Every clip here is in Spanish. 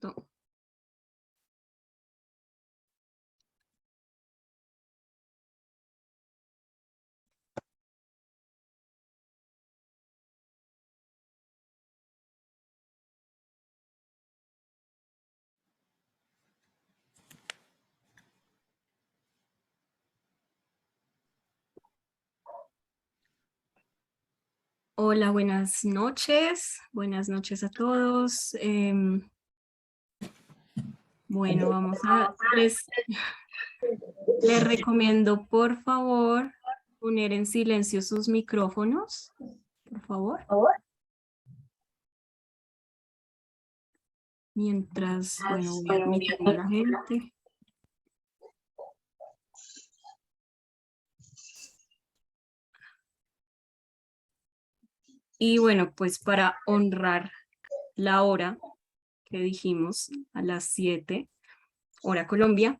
Listo. Hola, buenas noches. Buenas noches a todos. Bueno, les recomiendo, por favor, poner en silencio sus micrófonos, por favor. Mientras, bueno, voy admitiendo a la gente. Y bueno, pues para honrar la hora que dijimos a las 7, hora Colombia.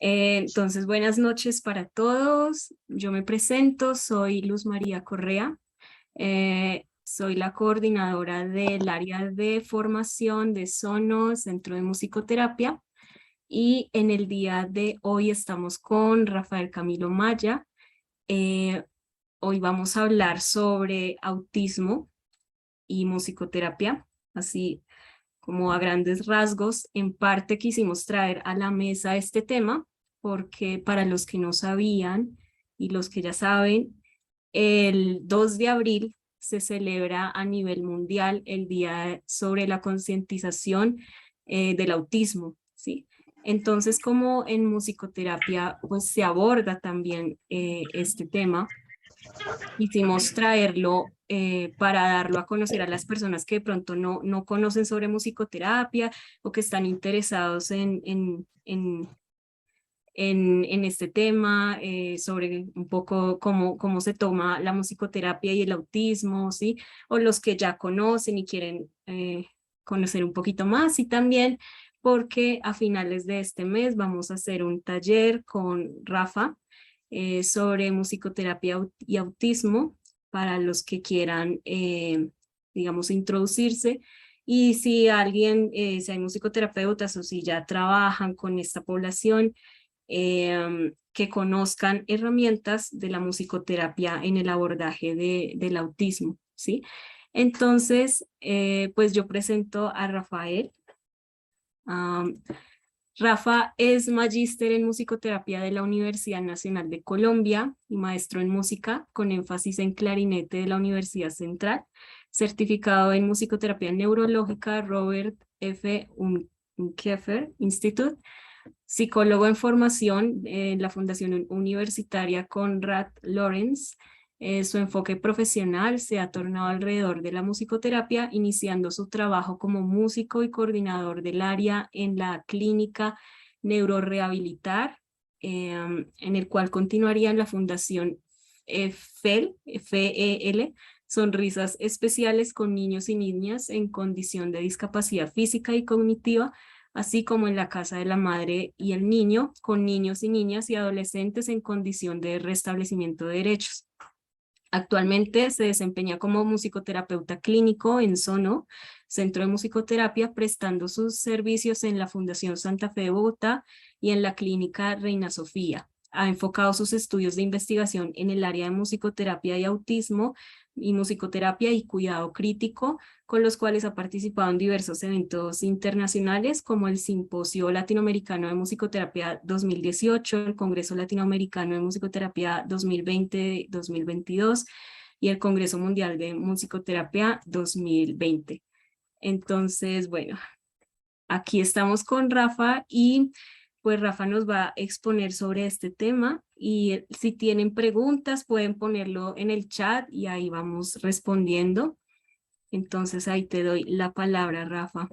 Entonces, buenas noches para todos. Yo me presento, soy Luz María Correa. Soy la coordinadora del área de formación de Sono, Centro de Musicoterapia. Y en el día de hoy estamos con Rafael Camilo Maya. Hoy vamos a hablar sobre autismo y musicoterapia, así como a grandes rasgos. En parte quisimos traer a la mesa este tema porque para los que no sabían y los que ya saben, el 2 de abril se celebra a nivel mundial el Día sobre la concientización del autismo, ¿sí? Entonces, como en musicoterapia pues se aborda también este tema, quisimos traerlo para darlo a conocer a las personas que de pronto no conocen sobre musicoterapia o que están interesados en este tema, sobre un poco cómo se toma la musicoterapia y el autismo, ¿sí? O los que ya conocen y quieren conocer un poquito más, y también porque a finales de este mes vamos a hacer un taller con Rafa sobre musicoterapia y autismo para los que quieran, digamos, introducirse. Y si alguien, si hay musicoterapeutas o si ya trabajan con esta población, que conozcan herramientas de la musicoterapia en el abordaje del autismo, ¿sí? Entonces, pues yo presento a Rafael. Um, Rafa es magíster en musicoterapia de la Universidad Nacional de Colombia y maestro en música con énfasis en clarinete de la Universidad Central, certificado en musicoterapia neurológica Robert F. Unkefer Institute, psicólogo en formación en la Fundación Universitaria Konrad Lorenz. Su enfoque profesional se ha tornado alrededor de la musicoterapia, iniciando su trabajo como músico y coordinador del área en la clínica Neurorehabilitar, en el cual continuaría en la Fundación FEL, Sonrisas Especiales con Niños y Niñas en Condición de Discapacidad Física y Cognitiva, así como en la Casa de la Madre y el Niño, con niños y niñas y adolescentes en condición de restablecimiento de derechos. Actualmente se desempeña como musicoterapeuta clínico en Sono, Centro de Musicoterapia, prestando sus servicios en la Fundación Santa Fe de Bogotá y en la Clínica Reina Sofía. Ha enfocado sus estudios de investigación en el área de musicoterapia y autismo y musicoterapia y cuidado crítico, con los cuales ha participado en diversos eventos internacionales como el Simposio Latinoamericano de Musicoterapia 2018, el Congreso Latinoamericano de Musicoterapia 2020-2022 y el Congreso Mundial de Musicoterapia 2020. Entonces, bueno, aquí estamos con Rafa y pues Rafa nos va a exponer sobre este tema, y si tienen preguntas pueden ponerlo en el chat y ahí vamos respondiendo. Entonces ahí te doy la palabra, Rafa.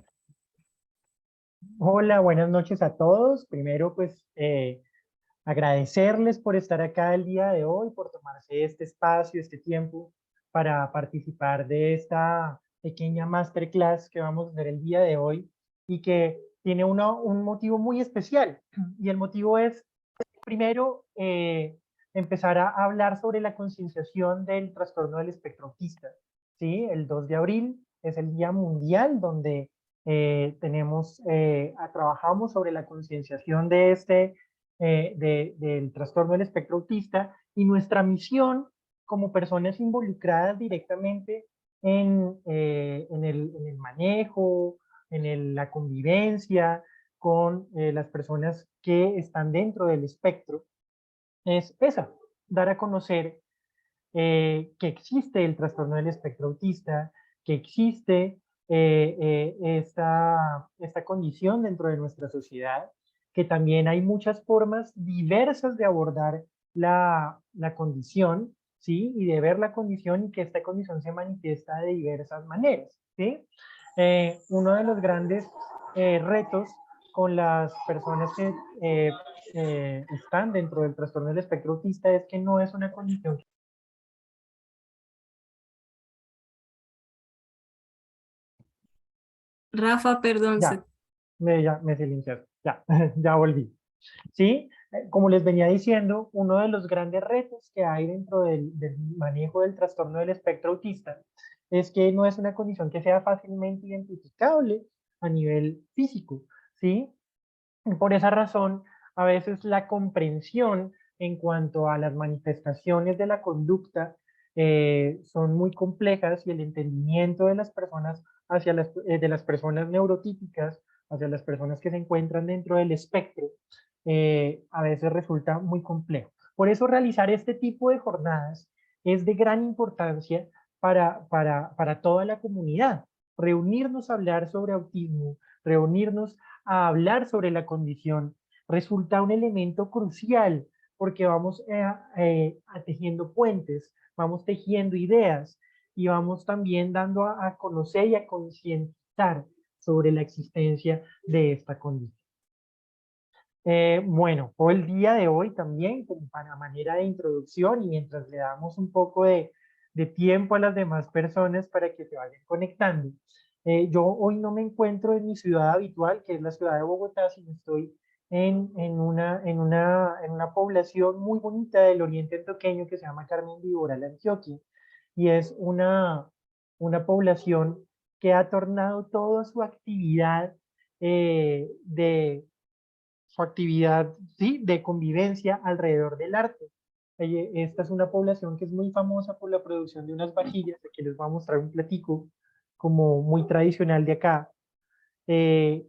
Hola, buenas noches a todos. Primero, pues, agradecerles por estar acá el día de hoy, por tomarse este espacio, este tiempo para participar de esta pequeña masterclass que vamos a hacer el día de hoy y que tiene un motivo muy especial. Y el motivo es, primero, empezar a hablar sobre la concienciación del trastorno del espectro autista. ¿Sí? El 2 de abril es el Día Mundial donde Trabajamos sobre la concienciación del trastorno del espectro autista, y nuestra misión como personas involucradas directamente en el manejo, la convivencia con las personas que están dentro del espectro, es esa: dar a conocer que existe el trastorno del espectro autista, que existe esta condición dentro de nuestra sociedad, que también hay muchas formas diversas de abordar la condición, ¿sí? Y de ver la condición, y que esta condición se manifiesta de diversas maneras, ¿sí? Uno de los grandes retos con las personas que están dentro del trastorno del espectro autista es que no es una condición. Rafa, perdón, Ya, me silenciaste, ya, ya volví. Sí, como les venía diciendo, uno de los grandes retos que hay dentro del manejo del trastorno del espectro autista es que no es una condición que sea fácilmente identificable a nivel físico, ¿sí? Y por esa razón, a veces la comprensión en cuanto a las manifestaciones de la conducta son muy complejas, y el entendimiento de las personas de las personas neurotípicas hacia las personas que se encuentran dentro del espectro a veces resulta muy complejo. Por eso realizar este tipo de jornadas es de gran importancia para toda la comunidad. Reunirnos a hablar sobre autismo, reunirnos a hablar sobre la condición, resulta un elemento crucial, porque vamos a tejiendo puentes, vamos tejiendo ideas, y vamos también dando a conocer y a concientizar sobre la existencia de esta condición. Bueno, por el día de hoy también, como para manera de introducción, y mientras le damos un poco de tiempo a las demás personas para que se vayan conectando, yo hoy no me encuentro en mi ciudad habitual, que es la ciudad de Bogotá, sino estoy en una población muy bonita del oriente antioqueño que se llama Carmen de Iboral, Antioquia, y es una población que ha tornado toda su actividad, ¿sí?, de convivencia alrededor del arte. Esta es una población que es muy famosa por la producción de unas vajillas. Aquí les voy a mostrar un platico como muy tradicional de acá. Eh,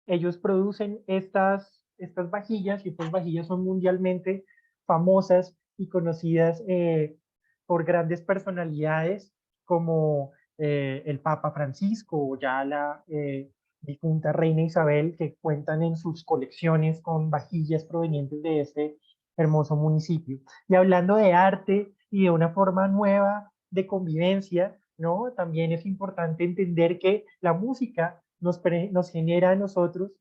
Ellos producen estas vajillas, y estas vajillas son mundialmente famosas y conocidas por grandes personalidades como el Papa Francisco, o ya la difunta Reina Isabel, que cuentan en sus colecciones con vajillas provenientes de este hermoso municipio. Y hablando de arte y de una forma nueva de convivencia, ¿no? También es importante entender que la música nos genera a nosotros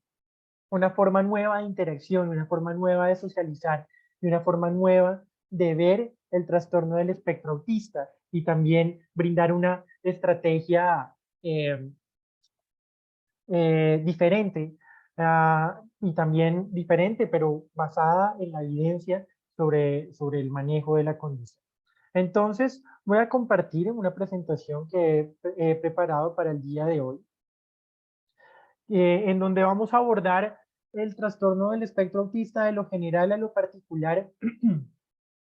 una forma nueva de interacción, una forma nueva de socializar, y una forma nueva de ver el trastorno del espectro autista, y también brindar una estrategia diferente, y también diferente, pero basada en la evidencia sobre el manejo de la condición. Entonces, voy a compartir una presentación que he preparado para el día de hoy, en donde vamos a abordar el trastorno del espectro autista de lo general a lo particular,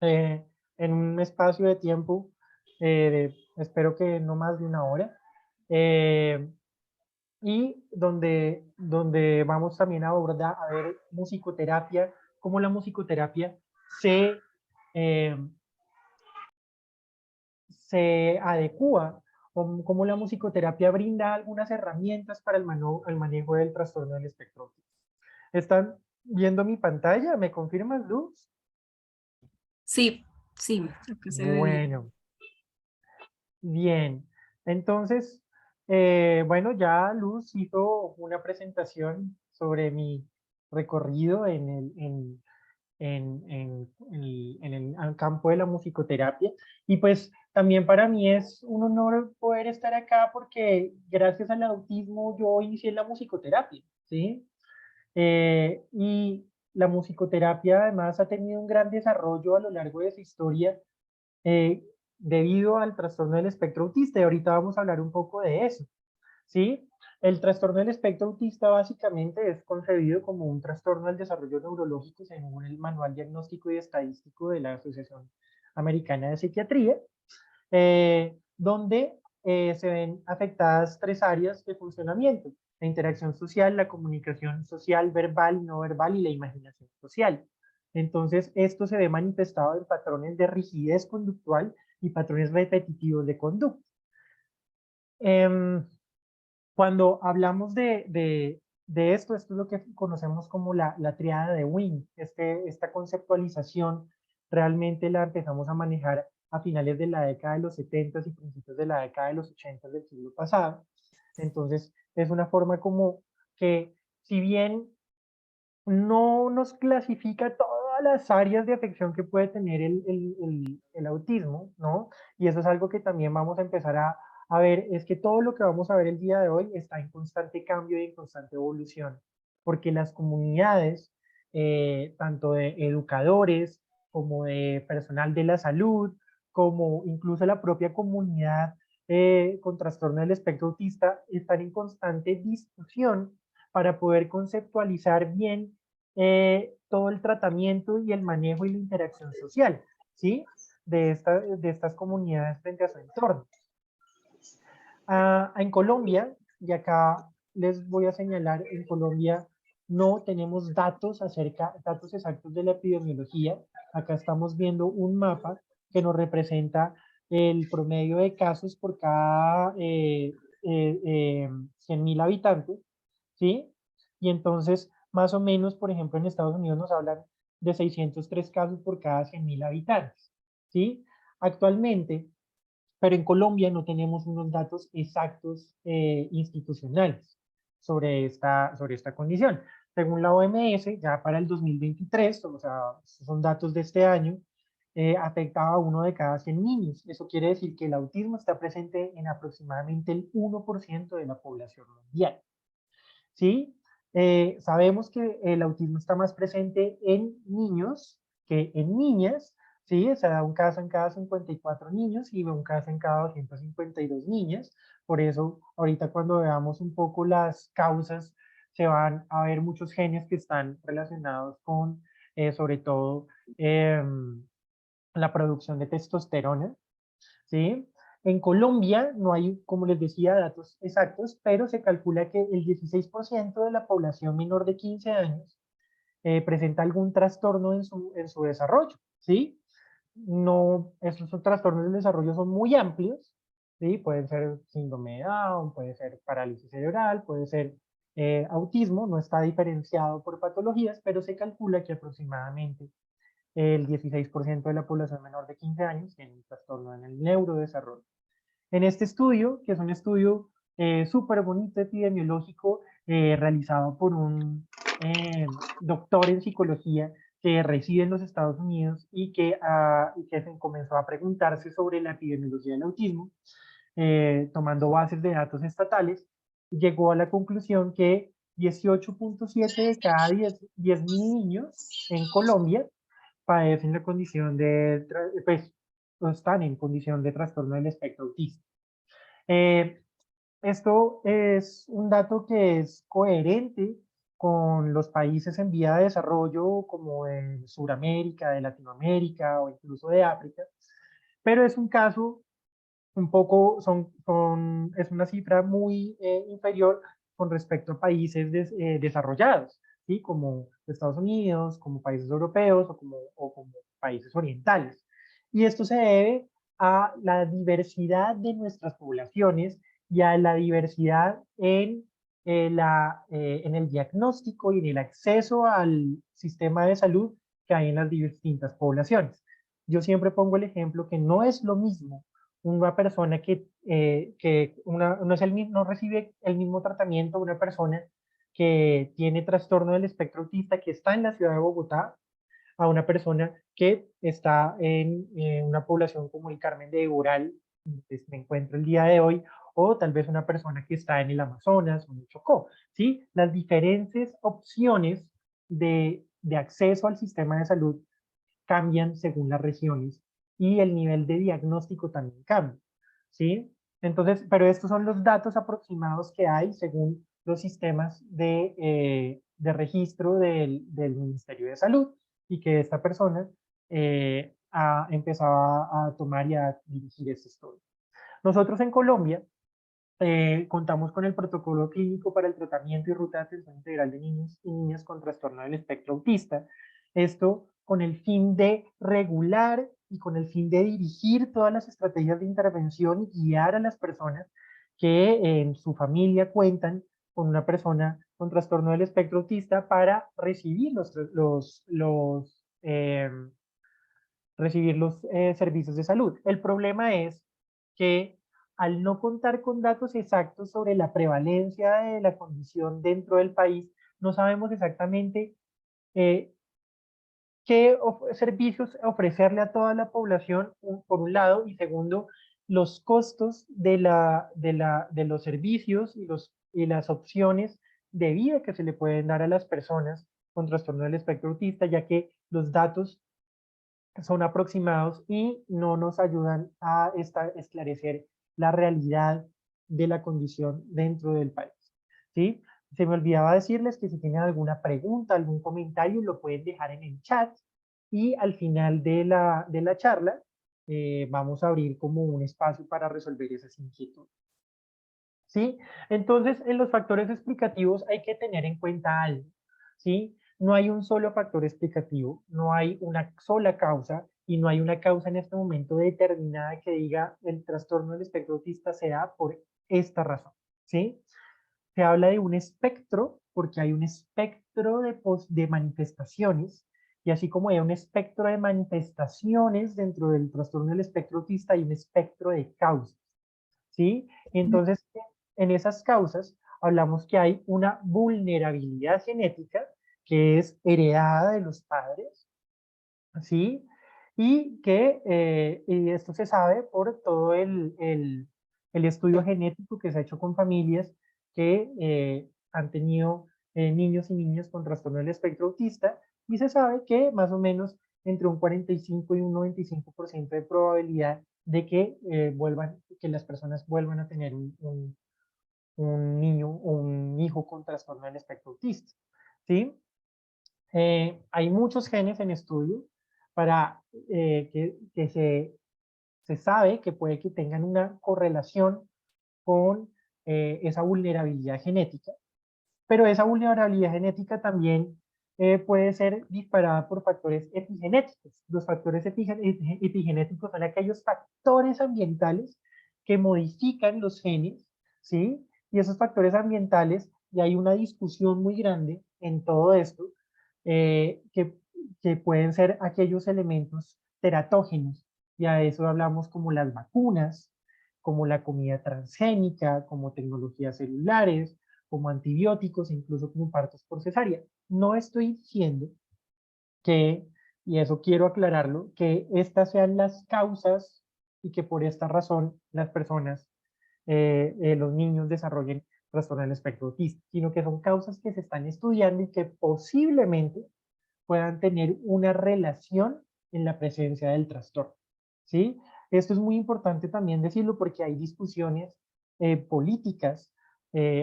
eh, en un espacio de tiempo, espero que no más de una hora, eh, y donde vamos también a abordar, a ver musicoterapia, cómo la musicoterapia se, eh, se adecua, cómo la musicoterapia brinda algunas herramientas para el manejo del trastorno del espectro autista. ¿Están viendo mi pantalla? ¿Me confirmas, Luz? sí, sí, acá se ve bien. Bueno, bien. Entonces, bueno, ya Luz hizo una presentación sobre mi recorrido en el campo de la musicoterapia. Y pues también para mí es un honor poder estar acá, porque gracias al autismo yo inicié la musicoterapia, ¿sí? Y la musicoterapia además ha tenido un gran desarrollo a lo largo de su historia, eh, debido al trastorno del espectro autista, y ahorita vamos a hablar un poco de eso, ¿sí? El trastorno del espectro autista básicamente es concebido como un trastorno del desarrollo neurológico según el Manual Diagnóstico y Estadístico de la Asociación Americana de Psiquiatría, donde se ven afectadas tres áreas de funcionamiento: la interacción social, la comunicación social, verbal y no verbal, y la imaginación social. Entonces, esto se ve manifestado en patrones de rigidez conductual y patrones repetitivos de conducta. Cuando hablamos esto es lo que conocemos como la triada de Wing. Esta conceptualización realmente la empezamos a manejar a finales de la década de los 70 y principios de la década de los 80 del siglo pasado. Entonces, es una forma como que, si bien no nos clasifica todas las áreas de afección que puede tener el autismo, ¿no? Y eso es algo que también vamos a empezar a ver, es que todo lo que vamos a ver el día de hoy está en constante cambio y en constante evolución, porque las comunidades, tanto de educadores como de personal de la salud, como incluso la propia comunidad con trastorno del espectro autista, están en constante discusión para poder conceptualizar bien todo el tratamiento y el manejo y la interacción social, ¿sí? De estas comunidades frente a su entorno. En Colombia, y acá les voy a señalar, en Colombia no tenemos datos exactos de la epidemiología. Acá estamos viendo un mapa que nos representa el promedio de casos por cada 100.000 habitantes, ¿sí? Y entonces, más o menos, por ejemplo, en Estados Unidos nos hablan de 603 casos por cada 100.000 habitantes, ¿sí? Actualmente, pero en Colombia no tenemos unos datos exactos institucionales sobre esta condición. Según la OMS, ya para el 2023, o sea, son datos de este año, afectaba a uno de cada 100 niños. Eso quiere decir que el autismo está presente en aproximadamente el 1% de la población mundial. ¿Sí? Sabemos que el autismo está más presente en niños que en niñas, ¿sí? Se da un caso en cada 54 niños y un caso en cada 252 niñas. Por eso, ahorita cuando veamos un poco las causas, se van a ver muchos genes que están relacionados con, sobre todo, la producción de testosterona, ¿sí? En Colombia no hay, como les decía, datos exactos, pero se calcula que el 16% de la población menor de 15 años presenta algún trastorno en su desarrollo, ¿sí? No, esos trastornos del desarrollo son muy amplios, ¿sí? Pueden ser síndrome de Down, puede ser parálisis cerebral, puede ser autismo, no está diferenciado por patologías, pero se calcula que aproximadamente el 16% de la población menor de 15 años tiene un trastorno en el neurodesarrollo. En este estudio, que es un estudio súper bonito epidemiológico, realizado por un doctor en psicología que reside en los Estados Unidos y que se comenzó a preguntarse sobre la epidemiología del autismo, tomando bases de datos estatales, llegó a la conclusión que 18.7 de cada 10.000 niños en Colombia padecen la condición pues, están en condición de trastorno del espectro autista. Eh, Esto es un dato que es coherente con los países en vía de desarrollo como en Sudamérica, de Latinoamérica o incluso de África, pero es un caso un poco, es una cifra muy inferior con respecto a países desarrollados, ¿sí? Como Estados Unidos, como países europeos o como países orientales. Y esto se debe a la diversidad de nuestras poblaciones y a la diversidad en el diagnóstico y en el acceso al sistema de salud que hay en las distintas poblaciones. Yo siempre pongo el ejemplo que no es lo mismo una persona no, no recibe el mismo tratamiento una persona que tiene trastorno del espectro autista que está en la ciudad de Bogotá a una persona que está en una población como el Carmen de Ural, donde me encuentro el día de hoy, o tal vez una persona que está en el Amazonas o en el Chocó, ¿sí? Las diferentes opciones de acceso al sistema de salud cambian según las regiones y el nivel de diagnóstico también cambia, ¿sí? Entonces, pero estos son los datos aproximados que hay según los sistemas de registro del Ministerio de Salud y que esta persona empezaba a tomar y a dirigir este estudio. Nosotros en Colombia contamos con el protocolo clínico para el tratamiento y ruta de atención integral de niños y niñas con trastorno del espectro autista. Esto con el fin de regular y con el fin de dirigir todas las estrategias de intervención y guiar a las personas que en su familia cuentan con una persona con trastorno del espectro autista para recibir los servicios de salud. El problema es que al no contar con datos exactos sobre la prevalencia de la condición dentro del país, no sabemos exactamente eh, qué servicios ofrecerle a toda la población, por un lado, y segundo, los costos de los servicios y las opciones de vida que se le pueden dar a las personas con trastorno del espectro autista, ya que los datos son aproximados y no nos ayudan a esclarecer la realidad de la condición dentro del país. ¿Sí? Se me olvidaba decirles que si tienen alguna pregunta, algún comentario, lo pueden dejar en el chat y al final de la charla vamos a abrir como un espacio para resolver esas inquietudes. ¿Sí? Entonces, en los factores explicativos hay que tener en cuenta algo, ¿sí? No hay un solo factor explicativo, no hay una sola causa y no hay una causa en este momento determinada que diga el trastorno del espectro autista se da por esta razón, ¿sí? Se habla de un espectro porque hay un espectro de manifestaciones y así como hay un espectro de manifestaciones dentro del trastorno del espectro autista, hay un espectro de causas. ¿Sí? Y entonces, en esas causas, hablamos que hay una vulnerabilidad genética que es heredada de los padres, ¿sí? Y esto se sabe por todo el estudio genético que se ha hecho con familias que han tenido niños y niñas con trastorno del espectro autista, y se sabe que más o menos entre un 45 y un 95% de probabilidad de que las personas vuelvan a tener un niño o un hijo con trastorno del espectro autista, ¿sí? Hay muchos genes en estudio para que se sabe que puede que tengan una correlación con esa vulnerabilidad genética, pero esa vulnerabilidad genética también puede ser disparada por factores epigenéticos. Los factores epigenéticos son aquellos factores ambientales que modifican los genes, ¿sí? Y esos factores ambientales, y hay una discusión muy grande en todo esto, que pueden ser aquellos elementos teratógenos, y a eso hablamos como las vacunas, como la comida transgénica, como tecnologías celulares, como antibióticos, incluso como partos por cesárea. No estoy diciendo que, y eso quiero aclararlo, que estas sean las causas y que por esta razón las personas, los niños desarrollen trastorno del espectro autista, sino que son causas que se están estudiando y que posiblemente puedan tener una relación en la presencia del trastorno. ¿Sí? Esto es muy importante también decirlo porque hay discusiones políticas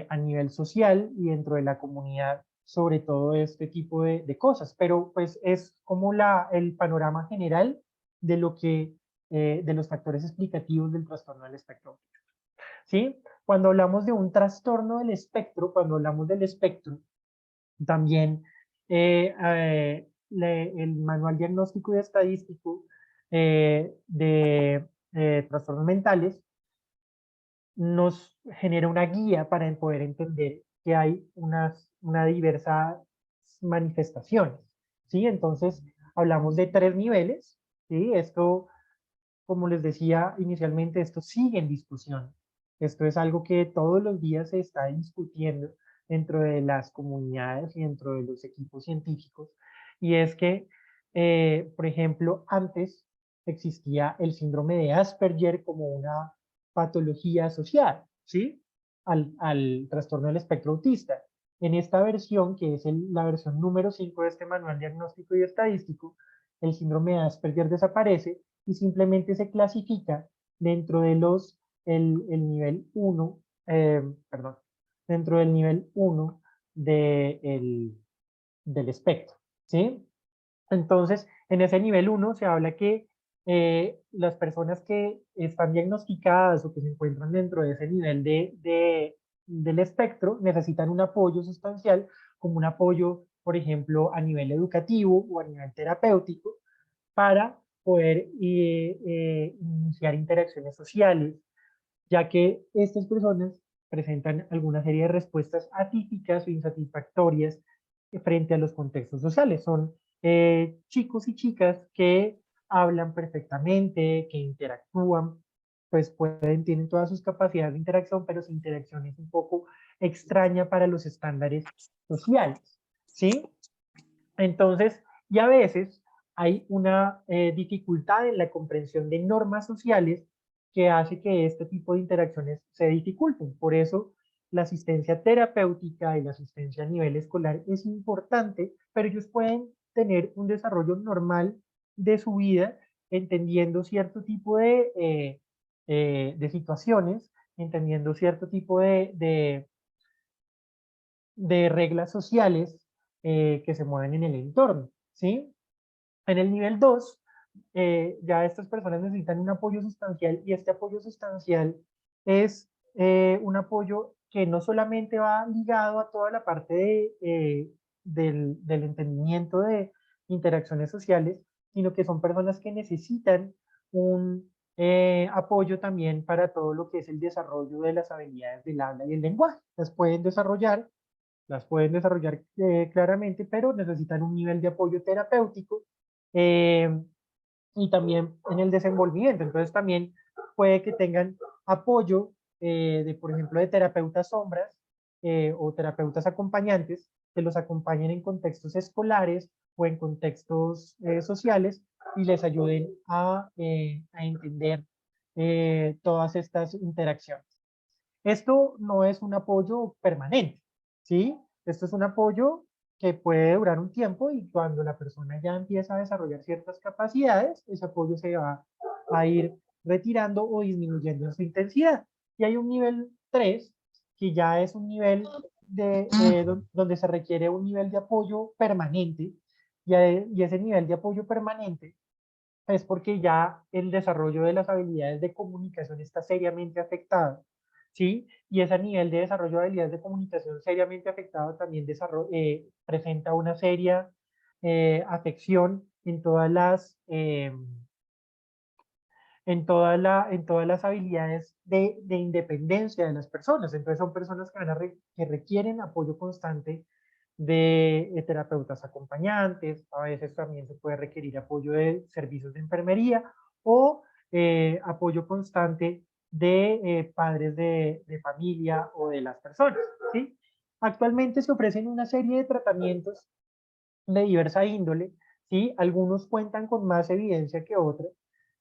a nivel social y dentro de la comunidad sobre todo este tipo de cosas, pero pues es como el panorama general de lo que, de los factores explicativos del trastorno del espectro autista. ¿Sí? Cuando hablamos de un trastorno del espectro, cuando hablamos del espectro, también el Manual Diagnóstico y Estadístico de Trastornos Mentales nos genera una guía para poder entender que hay una diversas manifestaciones, ¿sí? Entonces, hablamos de 3 niveles, ¿sí? Esto, como les decía inicialmente, esto sigue en discusión. Esto es algo que todos los días se está discutiendo dentro de las comunidades y dentro de los equipos científicos. Y es que, por ejemplo, antes existía el síndrome de Asperger como una patología asociada, ¿sí? Al trastorno del espectro autista. En esta versión, que es la versión número 5 de este manual diagnóstico y estadístico, el síndrome de Asperger desaparece y simplemente se clasifica dentro de los el nivel 1, perdón, dentro del nivel 1 del espectro, ¿sí? Entonces, en ese nivel 1 se habla que las personas que están diagnosticadas o que se encuentran dentro de ese nivel del espectro necesitan un apoyo sustancial, como un apoyo, por ejemplo, a nivel educativo o a nivel terapéutico, para poder iniciar interacciones sociales, ya que estas personas presentan alguna serie de respuestas atípicas o insatisfactorias frente a los contextos sociales. Son chicos y chicas que hablan perfectamente, que interactúan, pues tienen todas sus capacidades de interacción, pero su interacción es un poco extraña para los estándares sociales, ¿sí? Entonces, y a veces hay una dificultad en la comprensión de normas sociales que hace que este tipo de interacciones se dificulten. Por eso, la asistencia terapéutica y la asistencia a nivel escolar es importante, pero ellos pueden tener un desarrollo normal de su vida, entendiendo cierto tipo de situaciones, entendiendo cierto tipo de reglas sociales que se mueven en el entorno, ¿sí? En el nivel 2 ya estas personas necesitan un apoyo sustancial y este apoyo sustancial es un apoyo que no solamente va ligado a toda la parte del entendimiento de interacciones sociales, sino que son personas que necesitan un apoyo también para todo lo que es el desarrollo de las habilidades del habla y el lenguaje. Las pueden desarrollar claramente, pero necesitan un nivel de apoyo terapéutico eh, y también en el desenvolvimiento. Entonces también puede que tengan apoyo por ejemplo, de terapeutas sombras o terapeutas acompañantes que los acompañen en contextos escolares o en contextos sociales y les ayuden a entender todas estas interacciones. Esto no es un apoyo permanente, ¿sí? Esto es un apoyo que puede durar un tiempo y cuando la persona ya empieza a desarrollar ciertas capacidades, ese apoyo se va a ir retirando o disminuyendo en su intensidad. Y hay un nivel 3 que ya es un nivel donde se requiere un nivel de apoyo permanente, y ese nivel de apoyo permanente es porque ya el desarrollo de las habilidades de comunicación está seriamente afectado, ¿sí? Y ese nivel de desarrollo de habilidades de comunicación seriamente afectado también presenta una seria afección en todas las habilidades de independencia de las personas. Entonces son personas que requieren apoyo constante de terapeutas acompañantes, a veces también se puede requerir apoyo de servicios de enfermería o apoyo constante de padres de familia o de las personas, ¿sí? Actualmente se ofrecen una serie de tratamientos de diversa índole, ¿sí? Algunos cuentan con más evidencia que otros,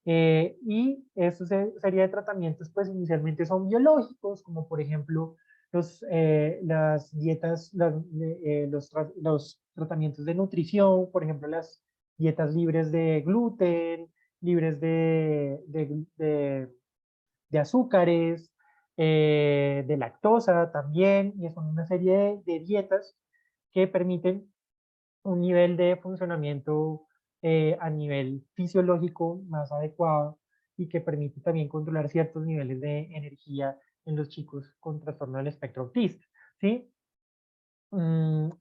y estos serie de tratamientos, pues inicialmente son biológicos, como por ejemplo las dietas, los tratamientos de nutrición, por ejemplo las dietas libres de gluten, libres de azúcares, de lactosa también, y son una serie de dietas que permiten un nivel de funcionamiento a nivel fisiológico más adecuado y que permite también controlar ciertos niveles de energía en los chicos con trastorno del espectro autista, ¿sí?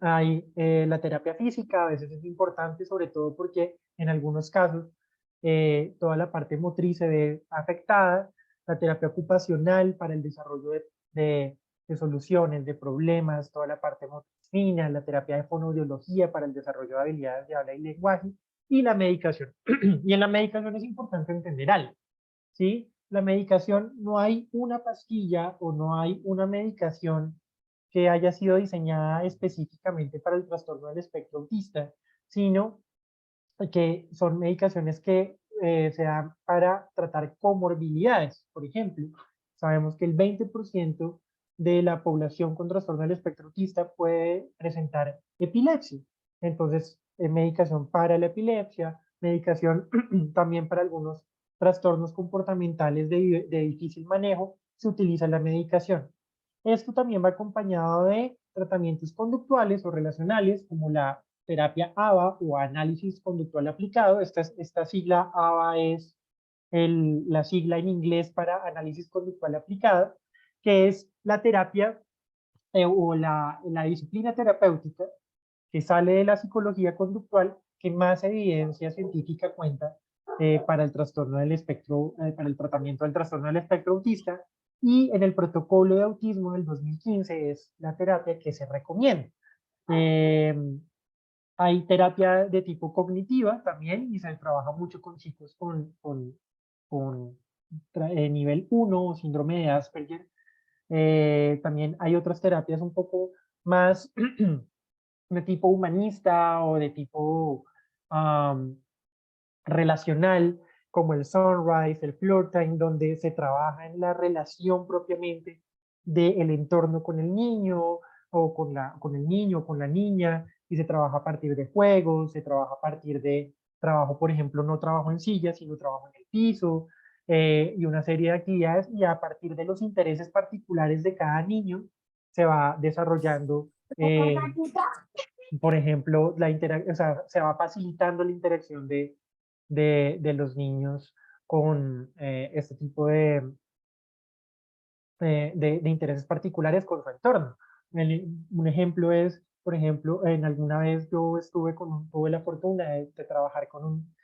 Hay la terapia física, a veces es importante, sobre todo porque en algunos casos toda la parte motriz se ve afectada, la terapia ocupacional para el desarrollo de soluciones, de problemas, toda la parte motricina, la terapia de fonoaudiología para el desarrollo de habilidades de habla y lenguaje, y la medicación. Y en la medicación es importante entender algo, ¿sí? La medicación, no hay una pastilla o no hay una medicación que haya sido diseñada específicamente para el trastorno del espectro autista, sino que son medicaciones que se dan para tratar comorbilidades. Por ejemplo, sabemos que el 20% de la población con trastorno del espectro autista puede presentar epilepsia. Entonces, medicación para la epilepsia, medicación también para algunos trastornos comportamentales de difícil manejo, se utiliza la medicación. Esto también va acompañado de tratamientos conductuales o relacionales, como la terapia ABA o análisis conductual aplicado. Esta sigla ABA es la sigla en inglés para análisis conductual aplicado, que es la terapia o la disciplina terapéutica que sale de la psicología conductual que más evidencia científica cuenta para el trastorno del espectro, para el tratamiento del trastorno del espectro autista, y en el protocolo de autismo del 2015 es la terapia que se recomienda. Eh, Hay terapia de tipo cognitiva también y se trabaja mucho con chicos con nivel 1 o síndrome de Asperger. También hay otras terapias un poco más de tipo humanista o de tipo um, relacional, como el Sunrise, el Floor Time, donde se trabaja en la relación propiamente del entorno con el niño o con el niño o con la niña, y se trabaja a partir de juegos, se trabaja a partir de trabajo, por ejemplo, no trabajo en silla, sino trabajo en el piso, y una serie de actividades, y a partir de los intereses particulares de cada niño se va desarrollando, por ejemplo, o sea, se va facilitando la interacción de los niños con este tipo de intereses particulares con su entorno. Un ejemplo es, por ejemplo, en alguna vez yo tuve la fortuna de trabajar con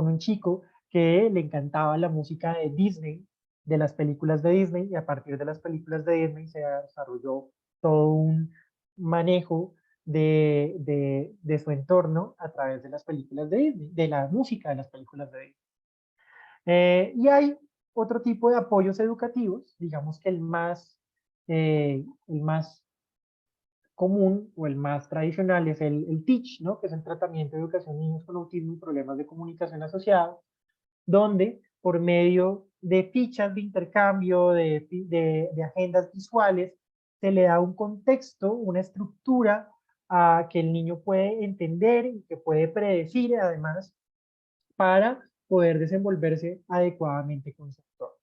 un chico que le encantaba la música de Disney, de las películas de Disney, y a partir de las películas de Disney se desarrolló todo un manejo de su entorno a través de las películas de Disney, de la música de las películas de Disney. Y hay otro tipo de apoyos educativos, digamos que el más común o el más tradicional es el TEACH, ¿no? Que es el tratamiento de educación de niños con autismo y problemas de comunicación asociados, donde por medio de fichas de intercambio, de agendas visuales, se le da un contexto, una estructura que el niño puede entender y que puede predecir además para poder desenvolverse adecuadamente con su entorno.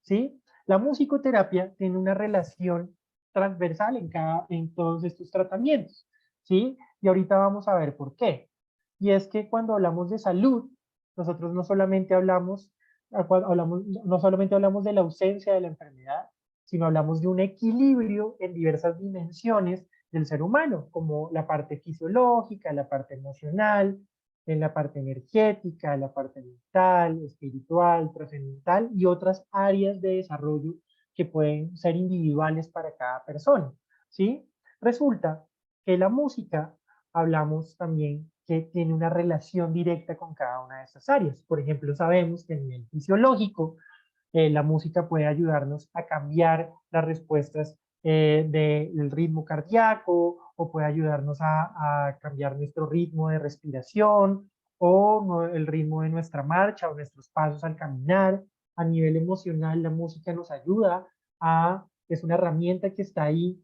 ¿Sí? La musicoterapia tiene una relación transversal en todos estos tratamientos, ¿sí? Y ahorita vamos a ver por qué. Y es que cuando hablamos de salud, nosotros no solamente hablamos de la ausencia de la enfermedad, sino hablamos de un equilibrio en diversas dimensiones del ser humano, como la parte fisiológica, la parte emocional, en la parte energética, la parte mental, espiritual, trascendental y otras áreas de desarrollo que pueden ser individuales para cada persona, ¿sí? Resulta que la música, hablamos también que tiene una relación directa con cada una de estas áreas. Por ejemplo, sabemos que a nivel fisiológico, la música puede ayudarnos a cambiar las respuestas del ritmo cardíaco, o puede ayudarnos a cambiar nuestro ritmo de respiración o el ritmo de nuestra marcha o nuestros pasos al caminar. A nivel emocional, la música nos ayuda es una herramienta que está ahí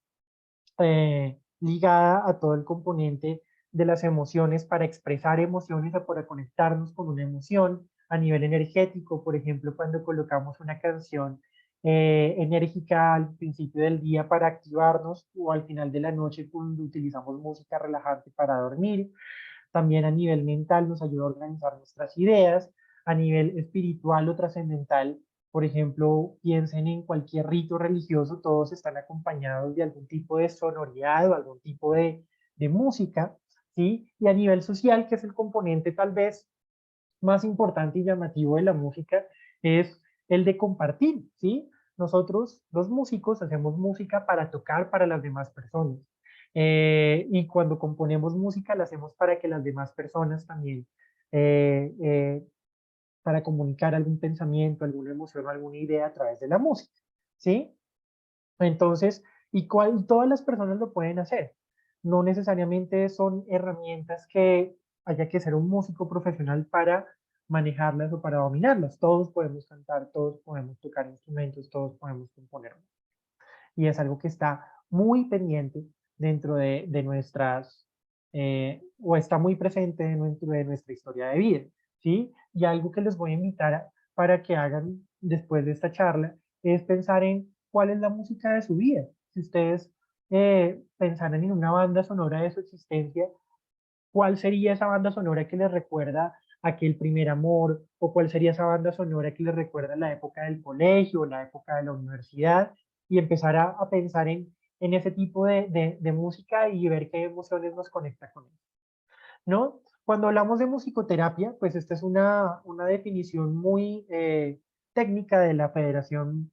ligada a todo el componente de las emociones para expresar emociones o para conectarnos con una emoción. A nivel energético, por ejemplo, cuando colocamos una canción enérgica al principio del día para activarnos, o al final de la noche cuando utilizamos música relajante para dormir. También a nivel mental nos ayuda a organizar nuestras ideas. A nivel espiritual o trascendental, por ejemplo, piensen en cualquier rito religioso, todos están acompañados de algún tipo de sonoridad o algún tipo de música, ¿sí? Y a nivel social, que es el componente tal vez más importante y llamativo de la música, es el de compartir, ¿sí? Nosotros, los músicos, hacemos música para tocar para las demás personas. Y cuando componemos música, la hacemos para que las demás personas también, eh, eh, para comunicar algún pensamiento, alguna emoción o alguna idea a través de la música, ¿sí? Entonces, todas las personas lo pueden hacer. No necesariamente son herramientas que haya que ser un músico profesional para manejarlas o para dominarlas. Todos podemos cantar, todos podemos tocar instrumentos, todos podemos componer. Y es algo que está muy pendiente dentro de nuestras, o está muy presente dentro de nuestra historia de vida, ¿sí? Y algo que les voy a invitar para que hagan después de esta charla es pensar en cuál es la música de su vida. Si ustedes pensaran en una banda sonora de su existencia, ¿cuál sería esa banda sonora que les recuerda aquel primer amor? ¿O cuál sería esa banda sonora que les recuerda la época del colegio, la época de la universidad? Y empezar a pensar en ese tipo de música y ver qué emociones nos conecta con él, ¿no? Cuando hablamos de musicoterapia, pues esta es una definición muy técnica de la Federación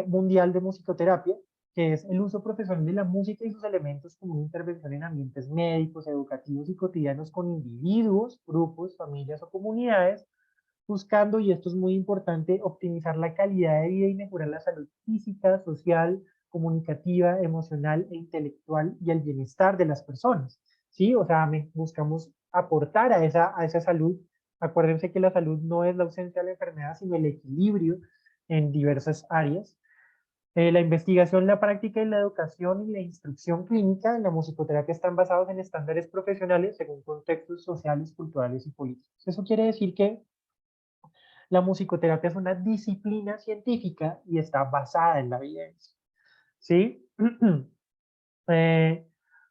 Mundial de Musicoterapia, que es el uso profesional de la música y sus elementos como una intervención en ambientes médicos, educativos y cotidianos con individuos, grupos, familias o comunidades, buscando, y esto es muy importante, optimizar la calidad de vida y mejorar la salud física, social, comunicativa, emocional e intelectual y el bienestar de las personas. ¿Sí? O sea, buscamos aportar a esa salud. Acuérdense que la salud no es la ausencia de la enfermedad, sino el equilibrio en diversas áreas. La investigación, la práctica y la educación y la instrucción clínica en la musicoterapia están basados en estándares profesionales según contextos sociales, culturales y políticos. Eso quiere decir que la musicoterapia es una disciplina científica y está basada en la evidencia, ¿sí? Eh,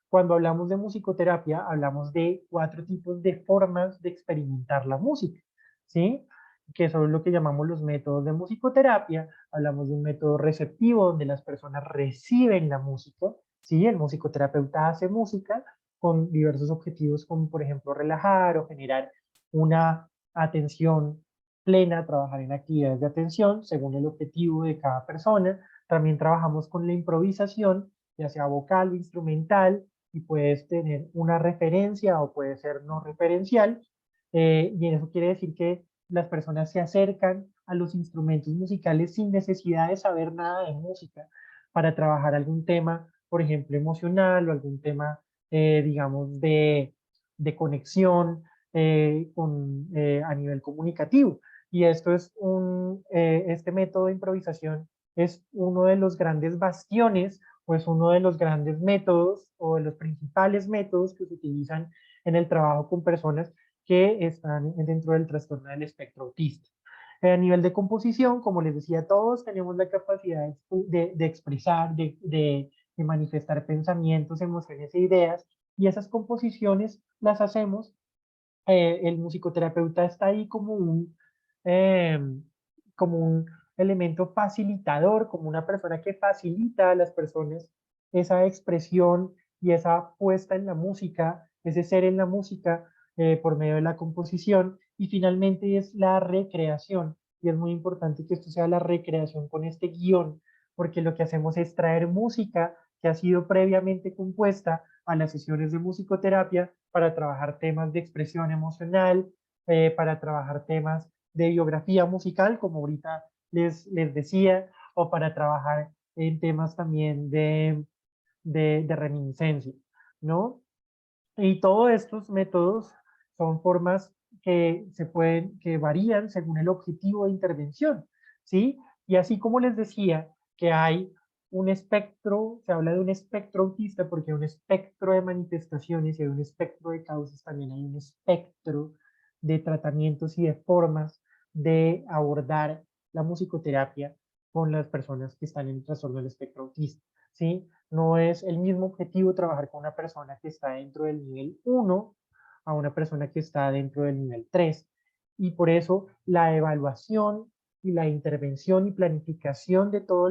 Cuando hablamos de musicoterapia, hablamos de 4 tipos de formas de experimentar la música, ¿sí? Que son lo que llamamos los métodos de musicoterapia. Hablamos de un método receptivo donde las personas reciben la música, ¿sí? El musicoterapeuta hace música con diversos objetivos como por ejemplo relajar o generar una atención plena, trabajar en actividades de atención según el objetivo de cada persona. También trabajamos con la improvisación, ya sea vocal o instrumental, y puedes tener una referencia o puede ser no referencial, y eso quiere decir que las personas se acercan a los instrumentos musicales sin necesidad de saber nada de música para trabajar algún tema, por ejemplo, emocional o algún tema, digamos, de conexión a nivel comunicativo. Y esto es este método de improvisación es uno de los grandes bastiones, pues uno de los grandes métodos o de los principales métodos que se utilizan en el trabajo con personas que están dentro del trastorno del espectro autista. A nivel de composición, como les decía, todos tenemos la capacidad de expresar, de manifestar pensamientos, emociones e ideas, y esas composiciones las hacemos. El musicoterapeuta está ahí eh, como un elemento facilitador, como una persona que facilita a las personas esa expresión y esa puesta en la música, ese ser en la música por medio de la composición. Y finalmente es la recreación. Y es muy importante que esto sea la recreación con este guión, porque lo que hacemos es traer música que ha sido previamente compuesta a las sesiones de musicoterapia para trabajar temas de expresión emocional, para trabajar temas de biografía musical, como ahorita les decía, o para trabajar en temas también de reminiscencia, ¿no? Y todos estos métodos son formas que varían según el objetivo de intervención, ¿sí? Y así como les decía que hay un espectro, se habla de un espectro autista porque hay un espectro de manifestaciones y hay un espectro de causas, también hay un espectro de tratamientos y de formas de abordar la musicoterapia con las personas que están en el trastorno del espectro autista, ¿sí? No es el mismo objetivo trabajar con una persona que está dentro del nivel 1 a una persona que está dentro del nivel 3. Y por eso la evaluación y la intervención y planificación de todo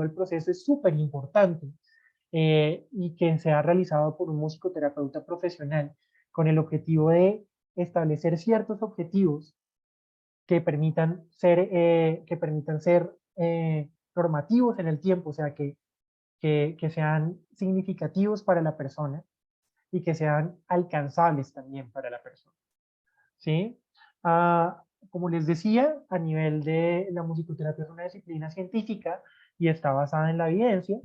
el proceso es súper importante, y que sea realizado por un musicoterapeuta profesional con el objetivo de establecer ciertos objetivos que permitan ser normativos en el tiempo, o sea, que sean significativos para la persona y que sean alcanzables también para la persona, ¿sí? Como les decía, a nivel de la musicoterapia es una disciplina científica y está basada en la evidencia.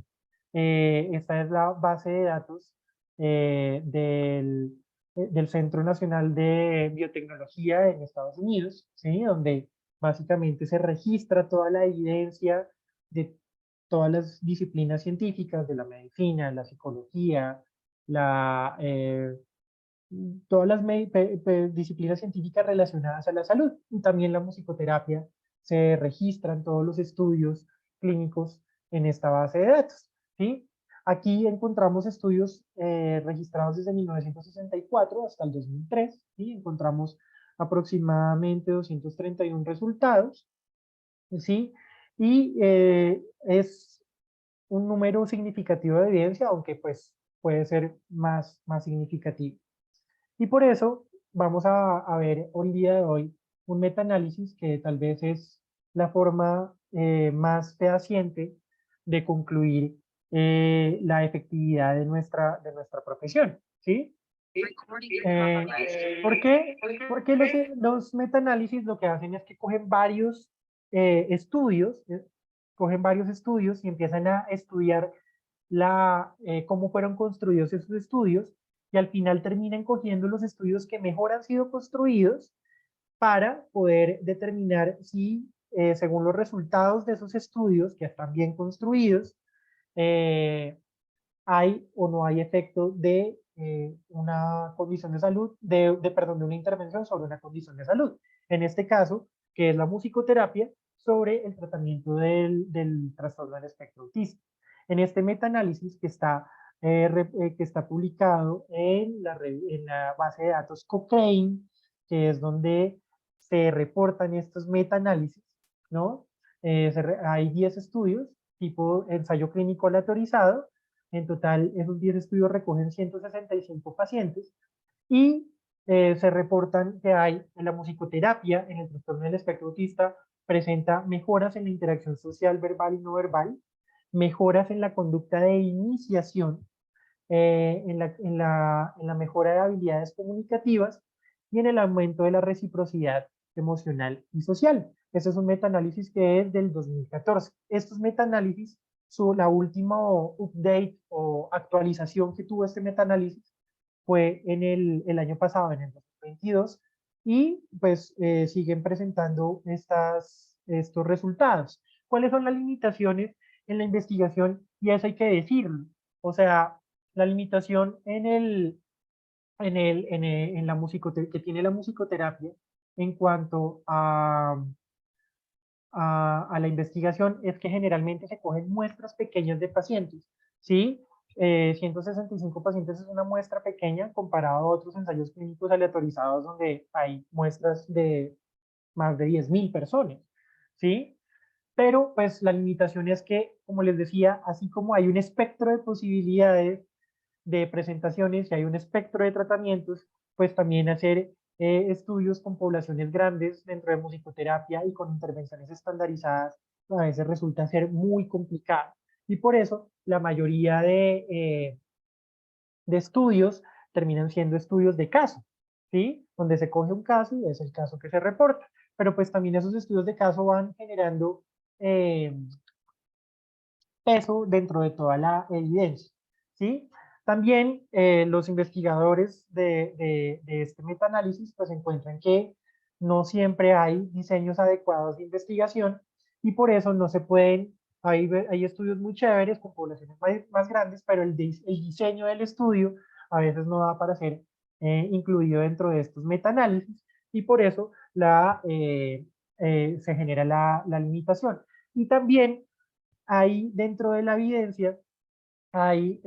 Esta es la base de datos del Centro Nacional de Biotecnología en Estados Unidos, ¿sí? Donde básicamente se registra toda la evidencia de todas las disciplinas científicas, de la medicina, la psicología, la, todas las disciplinas científicas relacionadas a la salud y también la musicoterapia se registran todos los estudios clínicos en esta base de datos, ¿sí? Aquí encontramos estudios registrados desde 1964 hasta el 2003, ¿sí? Encontramos aproximadamente 231 resultados, ¿sí? Y es un número significativo de evidencia, aunque pues puede ser más significativo. Y por eso vamos a ver hoy día de hoy un metaanálisis que tal vez es la forma más fehaciente de concluir la efectividad de nuestra profesión, ¿sí? ¿Por qué? Porque los metaanálisis lo que hacen es que cogen varios estudios, cogen varios estudios y empiezan a estudiar cómo fueron construidos esos estudios y al final terminan cogiendo los estudios que mejor han sido construidos para poder determinar si, según los resultados de esos estudios que están bien construidos, eh, hay o no hay efecto de una condición de salud, perdón, de una intervención sobre una condición de salud. En este caso, que es la musicoterapia, sobre el tratamiento del trastorno del espectro autista. En este metaanálisis que está publicado en la base de datos Cochrane, que es donde se reportan estos metaanálisis, ¿no? Hay 10 estudios, tipo ensayo clínico aleatorizado. En total, esos 10 estudios recogen 165 pacientes y se reportan que hay en la musicoterapia, en el trastorno del espectro autista, presenta mejoras en la interacción social verbal y no verbal, mejoras en la conducta de iniciación, en la mejora de habilidades comunicativas y en el aumento de la reciprocidad emocional y social. Este es un metaanálisis que es del 2014. Estos metaanálisis, la última update o actualización que tuvo este metaanálisis fue en el año pasado, en el 2022, y pues siguen presentando estos resultados. ¿Cuáles son las limitaciones en la investigación? Y eso hay que decirlo. O sea, la limitación en la que tiene la musicoterapia en cuanto a la investigación es que generalmente se cogen muestras pequeñas de pacientes, ¿sí? 165 pacientes es una muestra pequeña comparado a otros ensayos clínicos aleatorizados donde hay muestras de más de 10.000 personas, ¿sí? Pero pues la limitación es que, como les decía, así como hay un espectro de posibilidades de presentaciones y hay un espectro de tratamientos, pues también hacer estudios con poblaciones grandes dentro de musicoterapia y con intervenciones estandarizadas a veces resulta ser muy complicado. Y por eso la mayoría de estudios terminan siendo estudios de caso, ¿sí? Donde se coge un caso y es el caso que se reporta. Pero pues también esos estudios de caso van generando eh, peso dentro de toda la evidencia, ¿sí? También los investigadores de este metaanálisis pues encuentran que no siempre hay diseños adecuados de investigación y por eso no se pueden, hay estudios muy chéveres con poblaciones más grandes, pero el diseño del estudio a veces no da para ser incluido dentro de estos metaanálisis y por eso se genera la limitación. Y también hay dentro de la evidencia, hay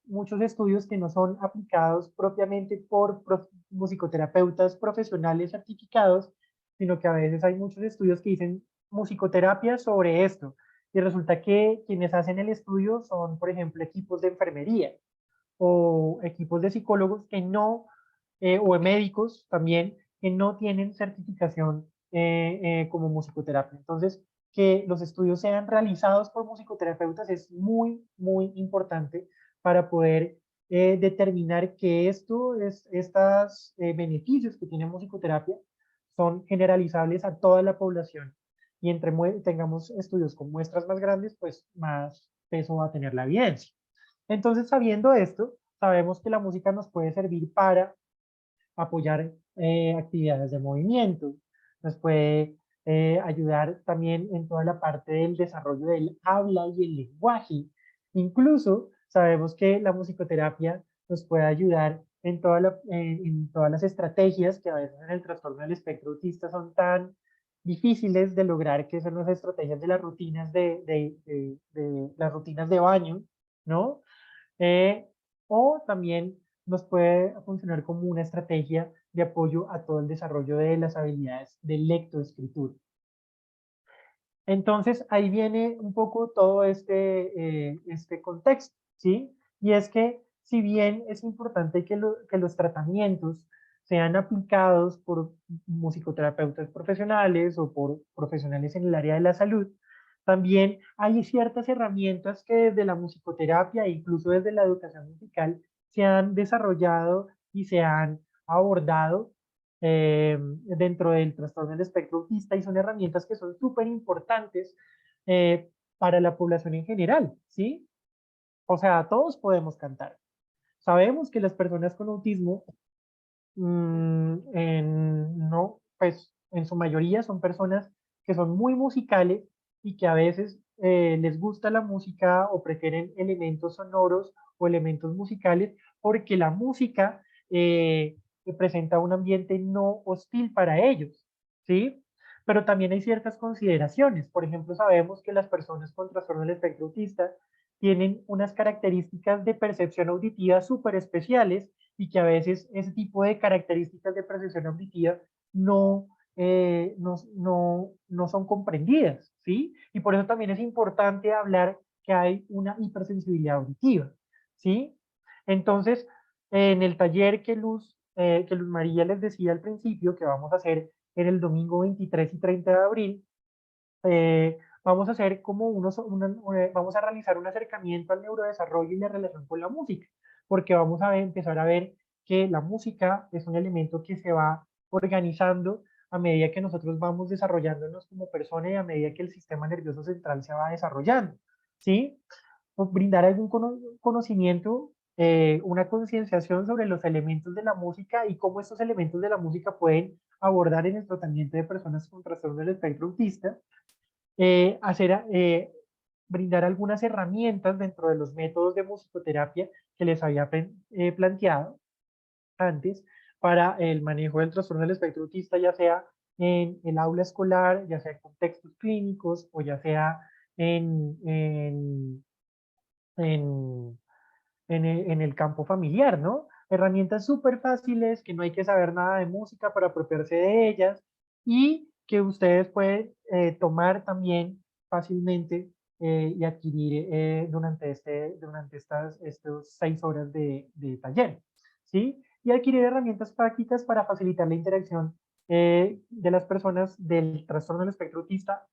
muchos estudios que no son aplicados propiamente por musicoterapeutas profesionales certificados, sino que a veces hay muchos estudios que dicen musicoterapia sobre esto. Y resulta que quienes hacen el estudio son, por ejemplo, equipos de enfermería o equipos de psicólogos que no, o de médicos también, que no tienen certificación como musicoterapia. Entonces, que los estudios sean realizados por musicoterapeutas es muy importante para poder determinar que estos beneficios que tiene musicoterapia son generalizables a toda la población. Y entre tengamos estudios con muestras más grandes, pues más peso va a tener la evidencia. Entonces, sabiendo esto, sabemos que la música nos puede servir para apoyar actividades de movimiento, nos puede ayudar también en toda la parte del desarrollo del habla y el lenguaje. Incluso sabemos que la musicoterapia nos puede ayudar en todas las estrategias que a veces en el trastorno del espectro autista son tan difíciles de lograr, que son las estrategias de las rutinas de las rutinas de baño, ¿no? Eh, o también nos puede funcionar como una estrategia de apoyo a todo el desarrollo de las habilidades de lectoescritura. Entonces, ahí viene un poco todo este contexto, ¿sí? Y es que si bien es importante que los tratamientos sean aplicados por musicoterapeutas profesionales o por profesionales en el área de la salud, también hay ciertas herramientas que desde la musicoterapia e incluso desde la educación musical se han desarrollado y se han abordado dentro del trastorno del espectro autista, y son herramientas que son súper importantes para la población en general, ¿sí? O sea, todos podemos cantar. Sabemos que las personas con autismo, no, pues en su mayoría son personas que son muy musicales y que a veces les gusta la música o prefieren elementos sonoros o elementos musicales porque la música presenta un ambiente no hostil para ellos, ¿sí? Pero también hay ciertas consideraciones. Por ejemplo, sabemos que las personas con trastorno del espectro autista tienen unas características de percepción auditiva súper especiales y que a veces ese tipo de características de percepción auditiva no son comprendidas, ¿sí? Y por eso también es importante hablar que hay una hipersensibilidad auditiva, ¿sí? Entonces, en el taller que Luz María les decía al principio, que vamos a hacer en el domingo 23 y 30 de abril, vamos a hacer como vamos a realizar un acercamiento al neurodesarrollo y la relación con la música, porque vamos a empezar a ver que la música es un elemento que se va organizando a medida que nosotros vamos desarrollándonos como persona y a medida que el sistema nervioso central se va desarrollando, ¿sí? O brindar algún conocimiento, una concienciación sobre los elementos de la música y cómo estos elementos de la música pueden abordar en el tratamiento de personas con trastorno del espectro autista, eh, hacer, eh, brindar algunas herramientas dentro de los métodos de musicoterapia que les había planteado antes para el manejo del trastorno del espectro autista, ya sea en el aula escolar, ya sea en contextos clínicos o ya sea en, en, en, en el campo familiar, ¿no? Herramientas súper fáciles, que no hay que saber nada de música para apropiarse de ellas y que ustedes pueden tomar también fácilmente y adquirir durante estas 6 horas de taller, ¿sí? Y adquirir herramientas prácticas para facilitar la interacción de las personas del trastorno del espectro autista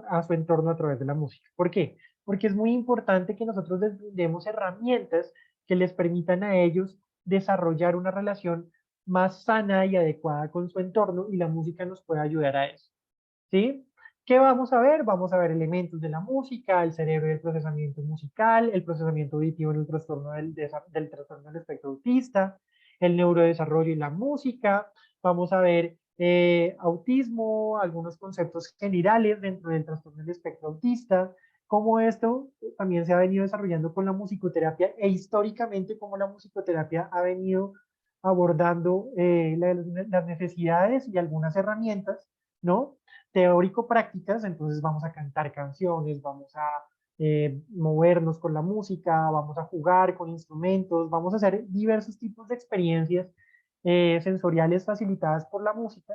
a su entorno a través de la música. ¿Por qué? Porque es muy importante que nosotros les demos herramientas que les permitan a ellos desarrollar una relación más sana y adecuada con su entorno, y la música nos puede ayudar a eso, ¿sí? ¿Qué vamos a ver? Vamos a ver elementos de la música, el cerebro del procesamiento musical, el procesamiento auditivo en el trastorno del trastorno del espectro autista, el neurodesarrollo y la música. Vamos a ver autismo, algunos conceptos generales dentro del trastorno del espectro autista, cómo esto también se ha venido desarrollando con la musicoterapia e históricamente cómo la musicoterapia ha venido abordando las necesidades y algunas herramientas, ¿no? Teórico-prácticas. Entonces vamos a cantar canciones, vamos a movernos con la música, vamos a jugar con instrumentos, vamos a hacer diversos tipos de experiencias sensoriales facilitadas por la música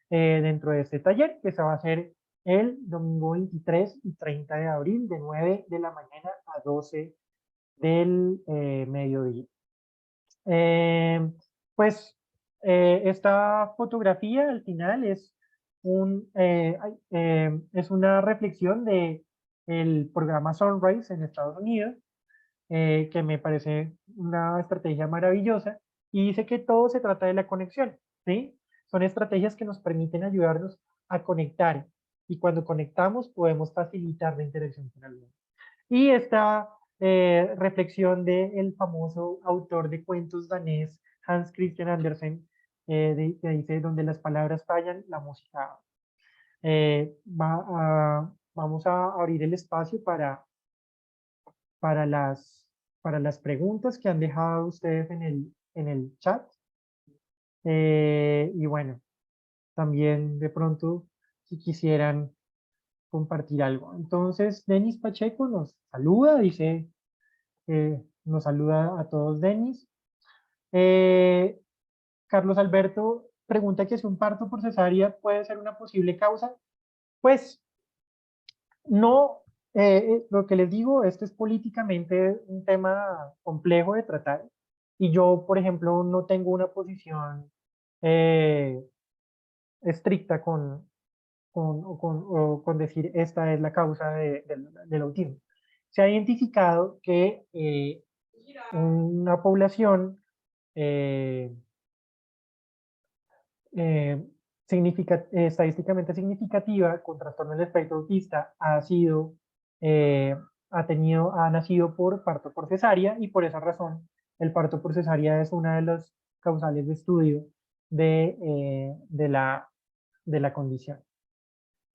dentro de este taller que se va a hacer el domingo 23 y 30 de abril de 9 de la mañana a 12 del mediodía. Eh, pues esta fotografía al final es una reflexión de el programa Sunrise en Estados Unidos, que me parece una estrategia maravillosa, y dice que todo se trata de la conexión, ¿sí? Son estrategias que nos permiten ayudarnos a conectar, y cuando conectamos podemos facilitar la interacción con el mundo. Y esta reflexión del famoso autor de cuentos danés Hans Christian Andersen, que dice: donde las palabras fallan, la música habla. Vamos a abrir el espacio para las, para las preguntas que han dejado ustedes en el chat. Y bueno, también de pronto, si quisieran compartir algo. Entonces, Denis Pacheco nos saluda, dice, nos saluda a todos, Denis. Eh, Carlos Alberto pregunta que si un parto por cesárea puede ser una posible causa. Pues no, lo que les digo, este es políticamente un tema complejo de tratar y yo, por ejemplo, no tengo una posición eh, estricta con decir esta es la causa del autismo. Se ha identificado que una población eh, eh, estadísticamente significativa con trastorno del espectro autista eh, ha nacido por parto por cesárea y por esa razón el parto por cesárea es una de las causales de estudio de la condición.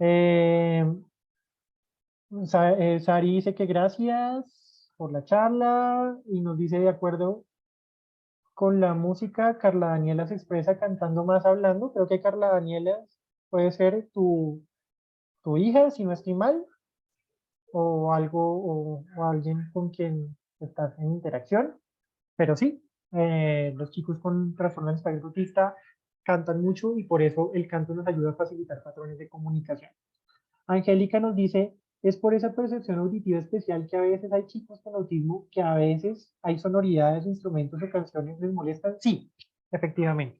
Eh, Sari dice que gracias por la charla y nos dice de acuerdo con la música, Carla Daniela se expresa cantando más hablando. Creo que Carla Daniela puede ser tu hija, si no estoy mal, o algo, o alguien con quien estás en interacción. Pero sí, los chicos con trastorno del espectro autista cantan mucho y por eso el canto nos ayuda a facilitar patrones de comunicación. Angélica nos dice, es por esa percepción auditiva especial que a veces hay chicos con autismo que a veces hay sonoridades, instrumentos o canciones les molestan. Sí, efectivamente.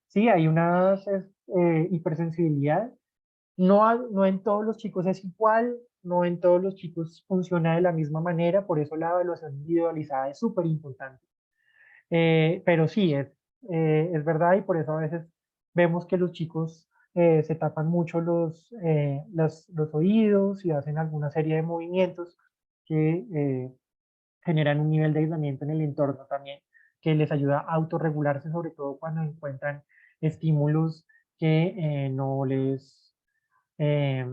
Sí, hay una hipersensibilidad. No en todos los chicos es igual, no en todos los chicos funciona de la misma manera, por eso la evaluación individualizada es súper importante. Pero sí, es verdad y por eso a veces vemos que los chicos se tapan mucho los oídos y hacen alguna serie de movimientos que generan un nivel de aislamiento en el entorno también, que les ayuda a autorregularse, sobre todo cuando encuentran estímulos que no les... eh,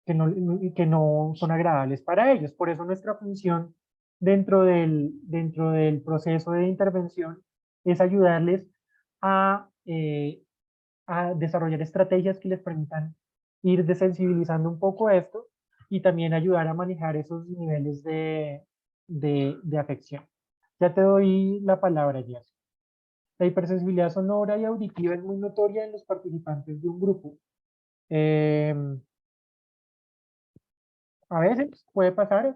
que no son agradables para ellos. Por eso nuestra función dentro del proceso de intervención es ayudarles a desarrollar estrategias que les permitan ir desensibilizando un poco esto y también ayudar a manejar esos niveles de afección. Ya te doy la palabra, Jess. La hipersensibilidad sonora y auditiva es muy notoria en los participantes de un grupo. Eh, A veces puede pasar,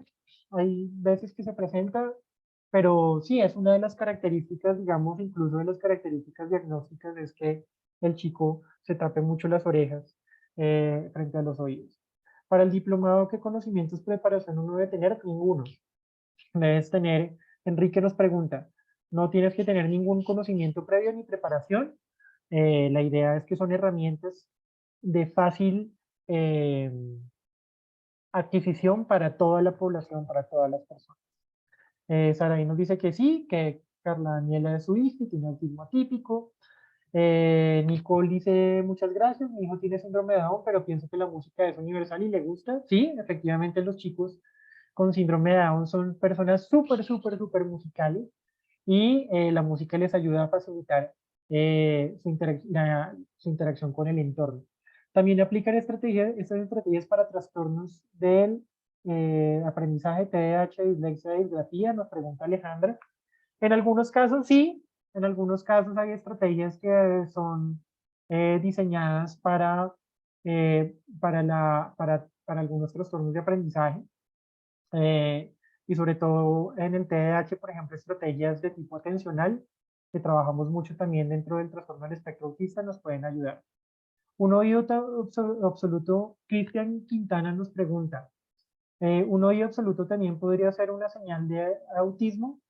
hay veces que se presenta, pero sí, es una de las características, digamos, incluso de las características diagnósticas, es que el chico se tape mucho las orejas frente a los oídos. Para el diplomado, ¿qué conocimientos, preparación uno debe tener? Ninguno. Debes tener, Enrique nos pregunta, no tienes que tener ningún conocimiento previo ni preparación. La idea es que son herramientas de fácil adquisición para toda la población, para todas las personas. Saraí nos dice que sí, que Carla Daniela es su hija y tiene autismo atípico. Nicole dice, muchas gracias, mi hijo tiene síndrome de Down, pero pienso que la música es universal y le gusta. Sí, efectivamente los chicos con síndrome de Down son personas súper musicales y la música les ayuda a facilitar su interacción con el entorno. También aplican estas estrategias para trastornos del aprendizaje, TDAH, dislexia, disgrafía, nos pregunta Alejandra. En algunos casos sí, en algunos casos hay estrategias que son diseñadas para algunos trastornos de aprendizaje y sobre todo en el TDAH, por ejemplo, estrategias de tipo atencional que trabajamos mucho también dentro del trastorno del espectro autista nos pueden ayudar. Un oído absoluto, Cristian Quintana nos pregunta, ¿un oído absoluto también podría ser una señal de autismo?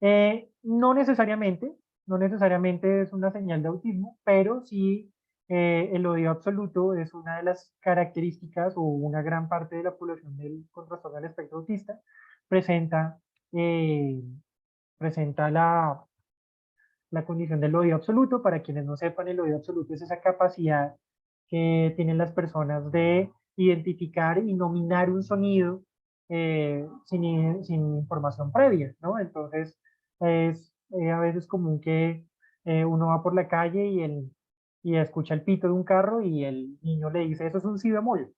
No necesariamente, no necesariamente es una señal de autismo, pero sí el oído absoluto es una de las características o una gran parte de la población con trastorno del espectro autista presenta, eh, presenta la condición del oído absoluto. Para quienes no sepan, el oído absoluto es esa capacidad que tienen las personas de identificar y nominar un sonido sin información previa, ¿no? Entonces, es a veces común que uno va por la calle y y escucha el pito de un carro y el niño le dice, eso es un si bemol.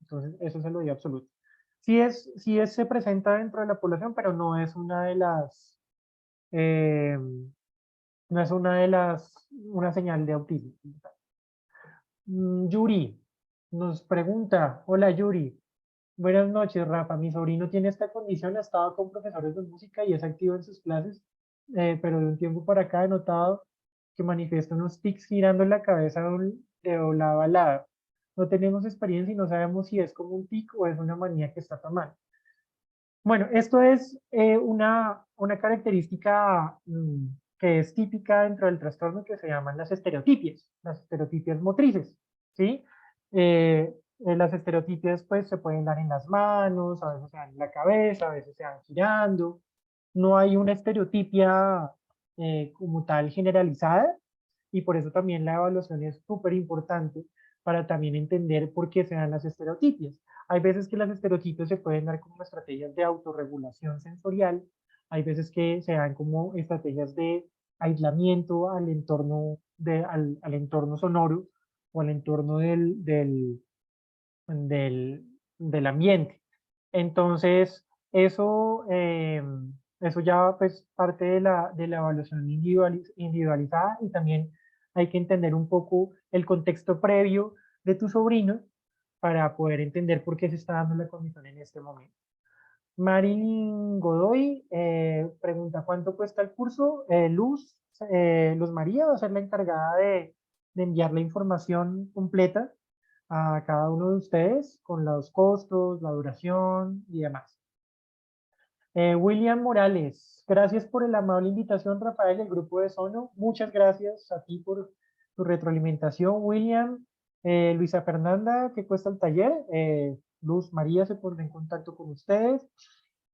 Entonces, eso es el oído absoluto. Se presenta dentro de la población, pero no es una de las, eh, no es una señal de autismo. Yuri nos pregunta, hola Yuri, buenas noches Rafa, mi sobrino tiene esta condición, ha estado con profesores de música y es activo en sus clases, pero de un tiempo para acá he notado que manifiesta unos tics girando en la cabeza de lado a lado. No tenemos experiencia y no sabemos si es como un tic o es una manía que está tomando. Bueno, esto es una característica que es típica dentro del trastorno que se llaman las estereotipias motrices, ¿sí? Las estereotipias pues se pueden dar en las manos, a veces se dan en la cabeza, a veces se dan girando. No hay una estereotipia como tal generalizada y por eso también la evaluación es súper importante para también entender por qué se dan las estereotipias. Hay veces que las estereotipias se pueden dar como estrategias de autorregulación sensorial, hay veces que se dan como estrategias de aislamiento al entorno, al entorno sonoro o al entorno del ambiente. Entonces, eso ya pues parte de la evaluación individualizada y también hay que entender un poco el contexto previo de tu sobrino para poder entender por qué se está dando la condición en este momento. Marilyn Godoy pregunta cuánto cuesta el curso. Luz María va a ser la encargada de enviar la información completa a cada uno de ustedes con los costos, la duración y demás. William Morales, gracias por la amable invitación, Rafael, del grupo de Sono. Muchas gracias a ti por tu retroalimentación, William. Luisa Fernanda, ¿qué cuesta el taller? Luz María se pondrá en contacto con ustedes.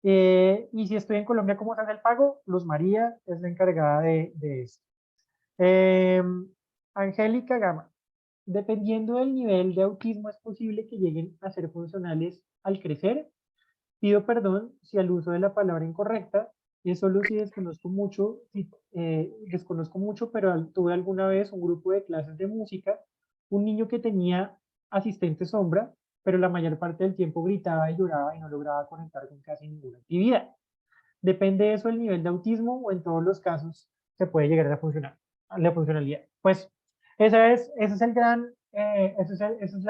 Y si estoy en Colombia, ¿cómo se hace el pago? Luz María es la encargada de eso. Angélica Gama, dependiendo del nivel de autismo es posible que lleguen a ser funcionales al crecer. Pido perdón si al uso de la palabra incorrecta, es solo si desconozco mucho, pero tuve alguna vez un grupo de clases de música, un niño que tenía asistente sombra, pero la mayor parte del tiempo gritaba y lloraba y no lograba conectar con casi ninguna actividad. ¿Depende de eso el nivel de autismo o en todos los casos se puede llegar a funcionar, a la funcionalidad? Pues ese es el gran, esa es el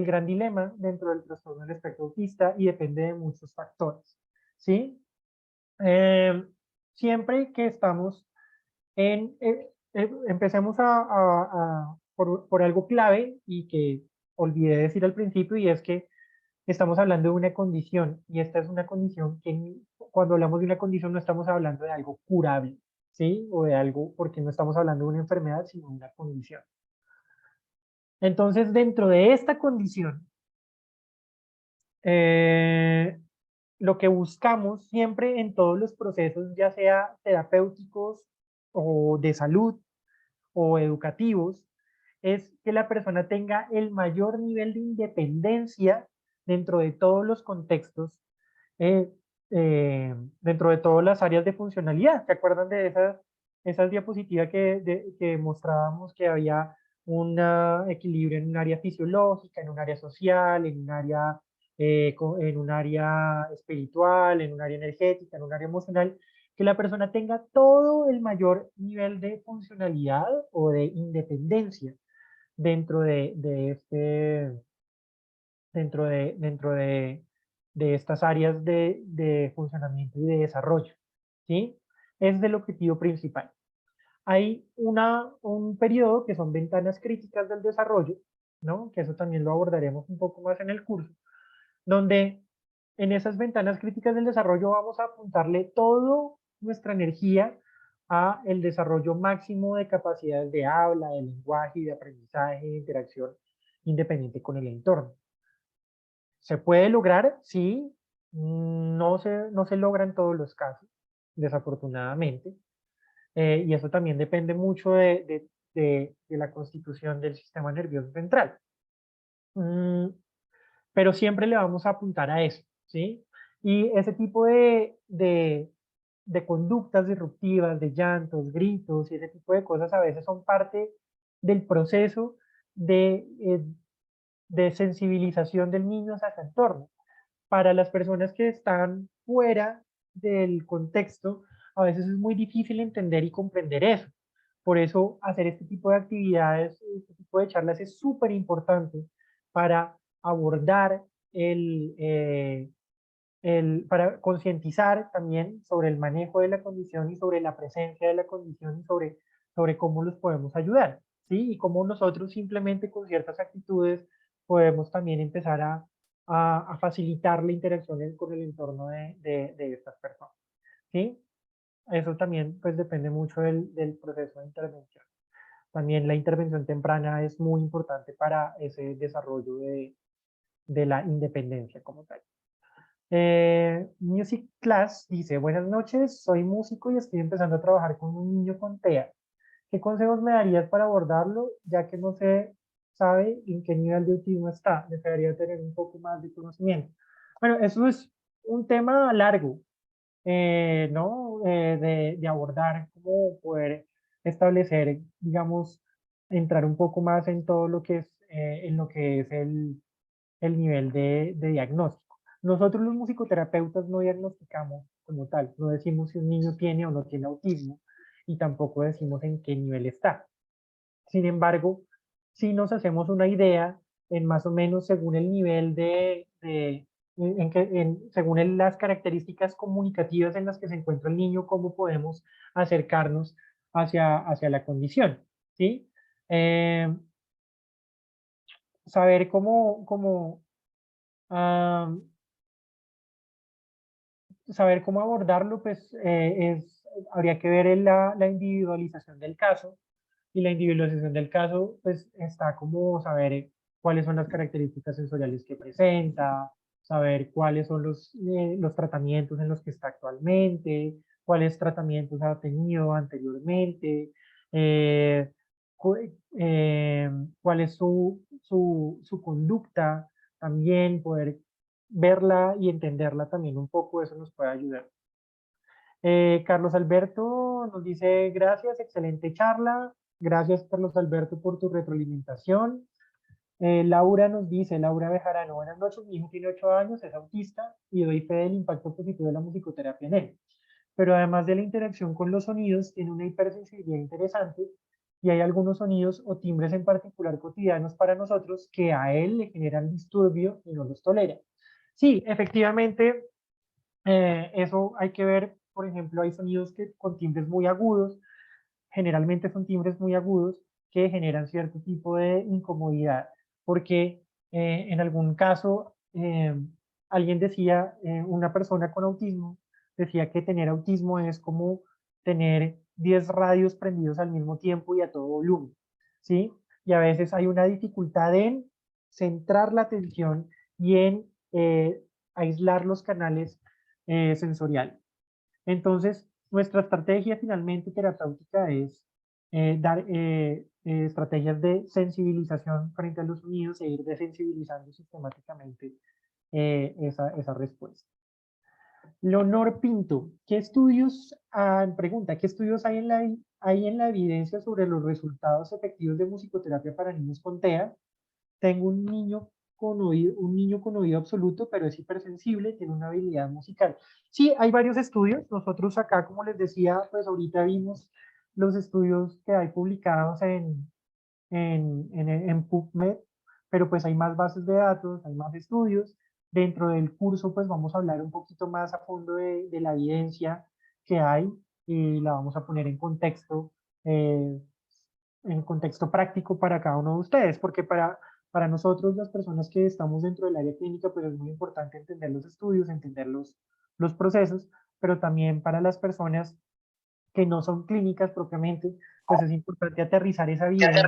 gran dilema dentro del trastorno del espectro autista y depende de muchos factores, ¿sí? Eh, Siempre que estamos empecemos por algo clave y que olvidé decir al principio y es que estamos hablando de una condición y esta es una condición que cuando hablamos de una condición no estamos hablando de algo curable, ¿sí? O de algo, porque no estamos hablando de una enfermedad, sino de una condición. Entonces, dentro de esta condición, eh, lo que buscamos siempre en todos los procesos, ya sea terapéuticos o de salud o educativos, es que la persona tenga el mayor nivel de independencia dentro de todos los contextos, eh, dentro de todas las áreas de funcionalidad. ¿Se acuerdan de esas diapositivas que mostrábamos que había un equilibrio en un área fisiológica, en un área social, en un área espiritual, en un área energética, en un área emocional? Que la persona tenga todo el mayor nivel de funcionalidad o de independencia dentro de estas áreas de funcionamiento y de desarrollo, ¿sí? Es del objetivo principal. Hay un periodo que son ventanas críticas del desarrollo, ¿no? Que eso también lo abordaremos un poco más en el curso, donde en esas ventanas críticas del desarrollo vamos a apuntarle toda nuestra energía a el desarrollo máximo de capacidades de habla, de lenguaje y de aprendizaje, de interacción independiente con el entorno. ¿Se puede lograr? Sí, no se logra en todos los casos, desafortunadamente, y eso también depende mucho de la constitución del sistema nervioso central. Mm, pero siempre le vamos a apuntar a eso, ¿sí? Y ese tipo de conductas disruptivas, de llantos, gritos y ese tipo de cosas a veces son parte del proceso de sensibilización del niño hacia su entorno. Para las personas que están fuera del contexto, a veces es muy difícil entender y comprender eso. Por eso hacer este tipo de actividades, este tipo de charlas es súper importante para abordar para concientizar también sobre el manejo de la condición y sobre la presencia de la condición y sobre cómo los podemos ayudar, ¿sí? Y cómo nosotros simplemente con ciertas actitudes podemos también empezar a facilitar la interacción con el entorno de estas personas, ¿sí? Eso también pues depende mucho del proceso de intervención. También la intervención temprana es muy importante para ese desarrollo de la independencia como tal. Music Class dice, buenas noches, soy músico y estoy empezando a trabajar con un niño con TEA. ¿Qué consejos me darías para abordarlo, ya que no se sabe en qué nivel de autismo está? Desearía tener un poco más de conocimiento. Bueno, eso es un tema largo, ¿no? De abordar, cómo poder establecer, digamos, entrar un poco más en todo lo que es, en lo que es el nivel de diagnóstico. Nosotros los musicoterapeutas no diagnosticamos como tal, no decimos si un niño tiene o no tiene autismo y tampoco decimos en qué nivel está. Sin embargo, sí nos hacemos una idea en más o menos según el nivel según las características comunicativas en las que se encuentra el niño, cómo podemos acercarnos hacia la condición, ¿sí? Eh, saber ah, saber cómo abordarlo, pues habría que ver en la individualización del caso, y la individualización del caso, pues está como saber cuáles son las características sensoriales que presenta, saber cuáles son los tratamientos en los que está actualmente, cuáles tratamientos ha tenido anteriormente, eh, cu- eh, cuál es su conducta, también poder verla y entenderla también un poco, eso nos puede ayudar. Carlos Alberto nos dice, gracias, excelente charla. Gracias, Carlos Alberto, por tu retroalimentación. Laura nos dice, Laura Bejarano, buenas noches, mi hijo tiene 8 años, es autista y doy fe del impacto positivo de la musicoterapia en él. Pero además de la interacción con los sonidos, tiene una hipersensibilidad interesante y hay algunos sonidos o timbres en particular cotidianos para nosotros que a él le generan disturbio y no los tolera. Sí, efectivamente, eso hay que ver, por ejemplo, hay sonidos que con timbres muy agudos, generalmente son timbres muy agudos que generan cierto tipo de incomodidad, porque en algún caso alguien decía, una persona con autismo decía que tener autismo es como tener 10 radios prendidos al mismo tiempo y a todo volumen, ¿sí? Y a veces hay una dificultad en centrar la atención y en aislar los canales sensoriales. Entonces, nuestra estrategia finalmente terapéutica es dar estrategias de sensibilización frente a los sonidos e ir desensibilizando sistemáticamente esa respuesta. Leonor Pinto, ¿qué estudios, pregunta, ¿qué estudios hay en la evidencia sobre los resultados efectivos de musicoterapia para niños con TEA? Tengo un niño con oído absoluto, pero es hipersensible, tiene una habilidad musical. Sí, hay varios estudios. Nosotros acá, como les decía, pues ahorita vimos los estudios que hay publicados en PubMed, pero pues hay más bases de datos, hay más estudios. Dentro del curso, pues vamos a hablar un poquito más a fondo de la evidencia que hay y la vamos a poner eh, en contexto práctico para cada uno de ustedes, porque para nosotros, las personas que estamos dentro del área clínica, pues es muy importante entender los estudios, entender los procesos, pero también para las personas que no son clínicas propiamente, pues es importante aterrizar esa evidencia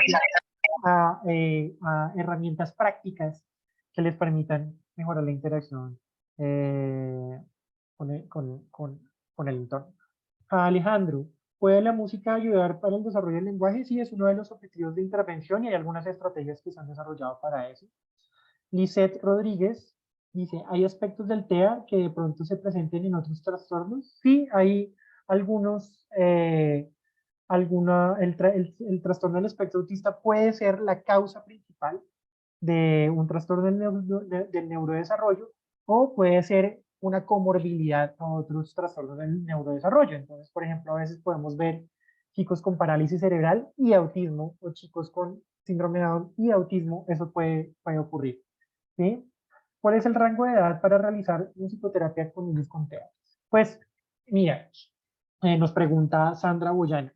a herramientas prácticas que les permitan mejorar la interacción eh, con el entorno. Alejandro, ¿puede la música ayudar para el desarrollo del lenguaje? Sí, es uno de los objetivos de intervención y hay algunas estrategias que se han desarrollado para eso. Lisette Rodríguez dice, ¿hay aspectos del TEA que de pronto se presenten en otros trastornos? Sí, hay algunos, el trastorno del espectro autista puede ser la causa principal de un trastorno del neurodesarrollo o puede ser una comorbilidad a otros trastornos del neurodesarrollo. Entonces, por ejemplo, a veces podemos ver chicos con parálisis cerebral y autismo o chicos con síndrome de Down y autismo, eso puede ocurrir. ¿Sí? ¿Cuál es el rango de edad para realizar musicoterapia con niños con TEA? Pues, mira, nos pregunta Sandra Boyana.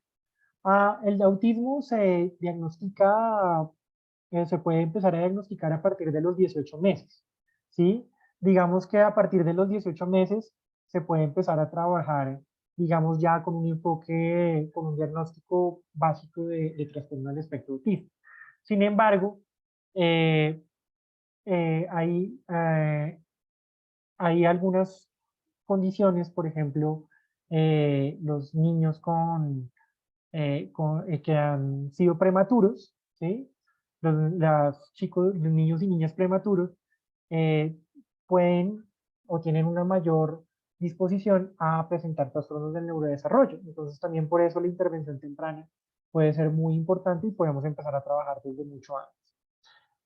El autismo se diagnostica, se puede empezar a diagnosticar a partir de los 18 meses, ¿sí? Digamos que a partir de los 18 meses se puede empezar a trabajar, digamos, ya con un enfoque, con un diagnóstico básico de trastorno del espectro autista. Sin embargo, eh, eh, hay, eh, hay algunas condiciones, por ejemplo, los niños que han sido prematuros, ¿sí? Los niños y niñas prematuros eh, pueden o tienen una mayor disposición a presentar trastornos del neurodesarrollo. Entonces también por eso la intervención temprana puede ser muy importante y podemos empezar a trabajar desde mucho antes.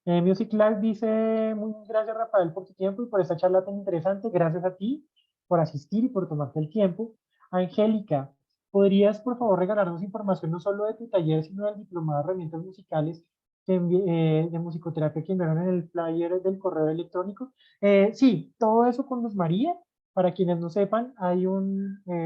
Music Live dice, muy gracias Rafael por tu tiempo y por esta charla tan interesante. Gracias a ti por asistir y por tomarte el tiempo. Angélica, ¿podrías por favor regalarnos información no solo de tu taller, sino del diplomado de herramientas musicales de musicoterapia que enviaron en el flyer del correo electrónico? Sí, todo eso con Luz María. Para quienes no sepan, hay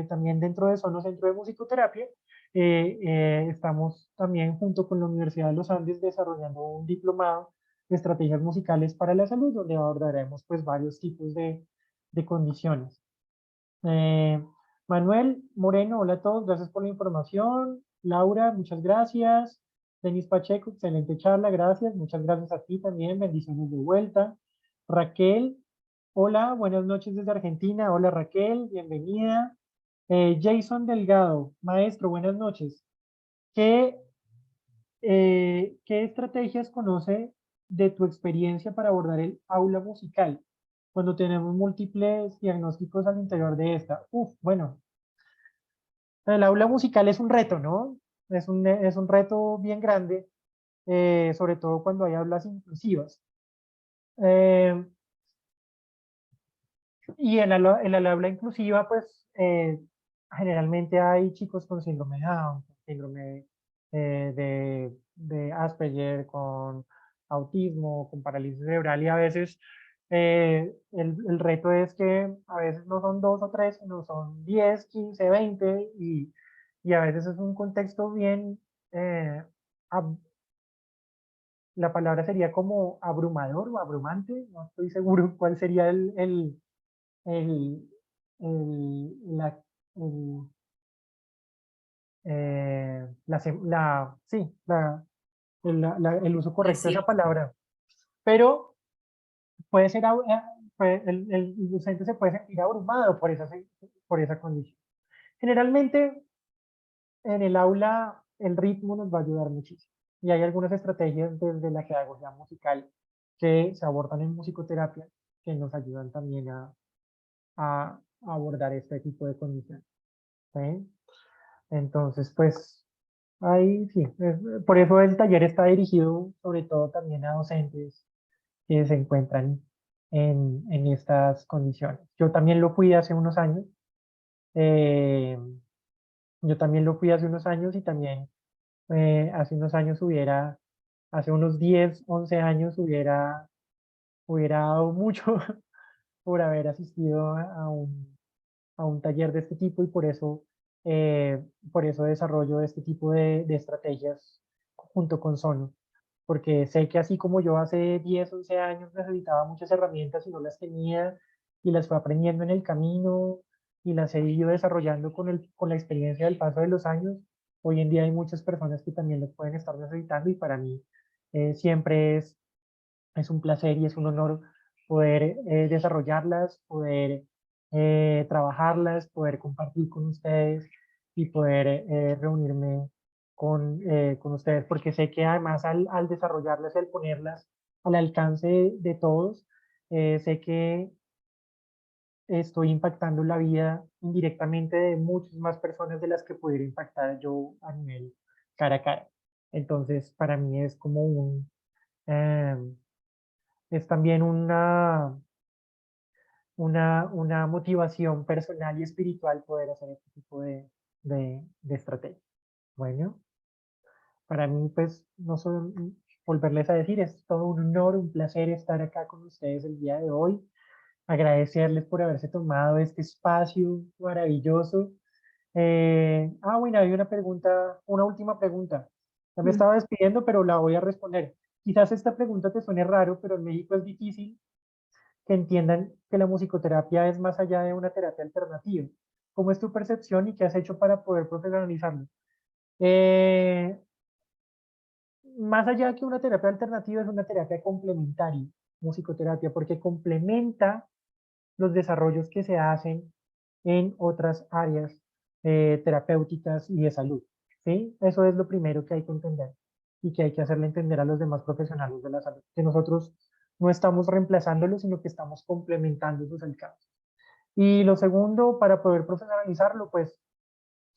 también dentro de Sono Centro de Musicoterapia. Estamos también junto con la Universidad de los Andes desarrollando un diplomado de estrategias musicales para la salud, donde abordaremos pues varios tipos de condiciones. Eh, Manuel Moreno, hola a todos, gracias por la información. Laura, muchas gracias. Denis Pacheco, excelente charla, gracias. Muchas gracias a ti también, bendiciones de vuelta. Raquel, hola, buenas noches desde Argentina. Hola Raquel, bienvenida. Jason Delgado, maestro, buenas noches. ¿Qué ¿qué estrategias conoce de tu experiencia para abordar el aula musical cuando tenemos múltiples diagnósticos al interior de esta? Bueno, el aula musical es un reto, ¿no? Es un reto bien grande, sobre todo cuando hay aulas inclusivas. Eh, y en la aula inclusiva, pues, generalmente hay chicos con síndrome de Down, con síndrome de Asperger, con autismo, con parálisis cerebral, y a veces el reto es que a veces no son dos o tres, sino son 10, 15, 20, y a veces es un contexto bien, eh, ab- la palabra sería como abrumador o abrumante, no estoy seguro cuál sería el, la, el, sí, el uso Pues correcto de esa sí. palabra. Pero puede ser, el docente se puede sentir abrumado por esa condición. Generalmente en el aula el ritmo nos va a ayudar muchísimo. Y hay algunas estrategias desde la pedagogía musical que se abordan en musicoterapia que nos ayudan también a abordar este tipo de condiciones. ¿Sí? Entonces, pues, ahí sí, por eso el taller está dirigido sobre todo también a docentes que se encuentran en estas condiciones. Yo también lo fui hace unos años, eh, y también hace unos 10 11 años hubiera dado mucho por haber asistido a un taller de este tipo y por eso desarrollo este tipo de estrategias junto con Sono, porque sé que así como yo hace 10 11 años necesitaba muchas herramientas y no las tenía y las fui aprendiendo en el camino y las he ido desarrollando con la experiencia del paso de los años, hoy en día hay muchas personas que también las pueden estar necesitando y para mí siempre es un placer y es un honor poder desarrollarlas, poder trabajarlas, poder compartir con ustedes y poder reunirme con ustedes, porque sé que además al desarrollarlas, al ponerlas al alcance de todos, sé que estoy impactando la vida indirectamente de muchas más personas de las que pudiera impactar yo a nivel cara a cara. Entonces, para mí es como em, es también una motivación personal y espiritual poder hacer este tipo de estrategia. Bueno, para mí, pues, no solo volverles a decir, es todo un honor, un placer estar acá con ustedes el día de hoy. Agradecerles por haberse tomado este espacio maravilloso. Bueno, hay una pregunta, una última pregunta. Ya me Mm. estaba despidiendo, pero la voy a responder. Quizás esta pregunta te suene raro, pero en México es difícil que entiendan que la musicoterapia es más allá de una terapia alternativa. ¿Cómo es tu percepción y qué has hecho para poder profesionalizarlo? Eh, Más allá que una terapia alternativa, es una terapia complementaria, musicoterapia, porque complementa los desarrollos que se hacen en otras áreas terapéuticas y de salud. ¿Sí? Eso es lo primero que hay que entender y que hay que hacerle entender a los demás profesionales de la salud, que nosotros no estamos reemplazándolos, sino que estamos complementando sus alcances. Y lo segundo, para poder profesionalizarlo, pues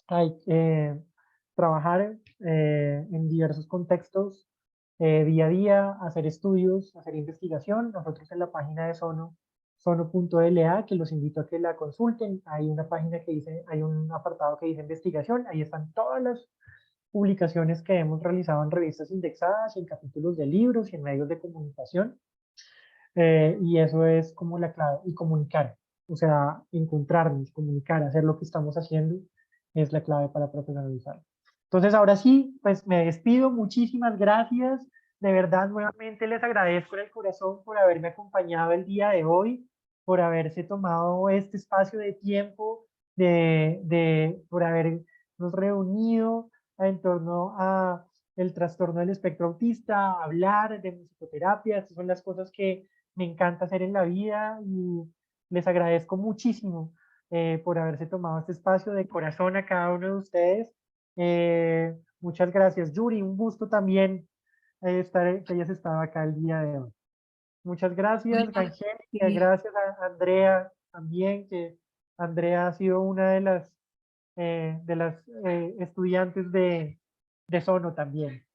hay que trabajar en diversos contextos día a día, hacer estudios, hacer investigación. Nosotros en la página de Sono, sono.la, que los invito a que la consulten, hay una página que dice, hay un apartado que dice investigación, ahí están todas las publicaciones que hemos realizado en revistas indexadas, en capítulos de libros y en medios de comunicación. Y eso es como la clave, y comunicar, o sea, encontrarnos, comunicar, hacer lo que estamos haciendo, es la clave para profesionalizar. Entonces, ahora sí, pues me despido, muchísimas gracias, de verdad, nuevamente les agradezco en el corazón por haberme acompañado el día de hoy, por haberse tomado este espacio de tiempo, por habernos reunido en torno a el trastorno del espectro autista, hablar de musicoterapia, estas son las cosas que me encanta hacer en la vida y les agradezco muchísimo por haberse tomado este espacio de corazón a cada uno de ustedes. Muchas gracias, Yuri, un gusto también que hayas estado acá el día de hoy. Muchas gracias, Bueno, Angélica, sí. gracias a Andrea también, que Andrea ha sido una de las estudiantes de Sono también.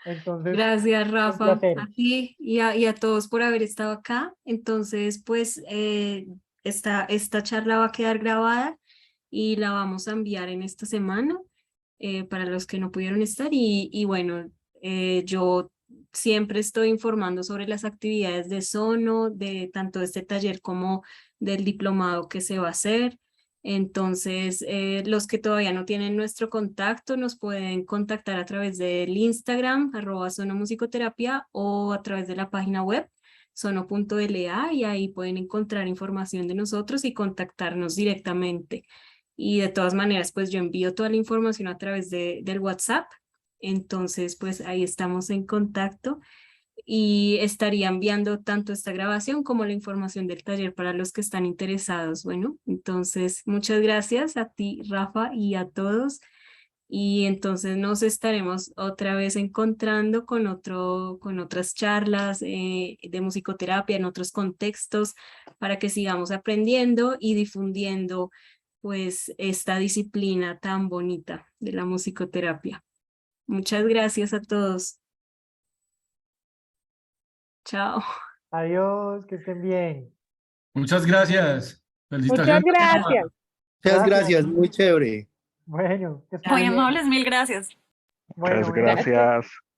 Entonces, Gracias, un Rafa, placer. a ti y a todos por haber estado acá. Entonces, pues esta charla va a quedar grabada y la vamos a enviar en esta semana para los que no pudieron estar. Y bueno, yo siempre estoy informando sobre las actividades de Sono, de tanto este taller como del diplomado que se va a hacer. Entonces, los que todavía no tienen nuestro contacto nos pueden contactar a través del Instagram, @sonomusicoterapia, o a través de la página web sono.la, y ahí pueden encontrar información de nosotros y contactarnos directamente. Y de todas maneras, pues yo envío toda la información a través del WhatsApp. Entonces, pues ahí estamos en contacto y estaría enviando tanto esta grabación como la información del taller para los que están interesados. Bueno, entonces muchas gracias a ti, Rafa, y a todos. Y entonces nos estaremos otra vez encontrando con otras charlas de musicoterapia en otros contextos para que sigamos aprendiendo y difundiendo pues esta disciplina tan bonita de la musicoterapia. Muchas gracias a todos. Chao. Adiós, que estén bien. Muchas gracias. Muchas Felicitaciones. gracias. Muchas Gracias. gracias, muy chévere. Bueno, que estén Muy bien. amables, mil gracias. Bueno, Muchas bueno. gracias.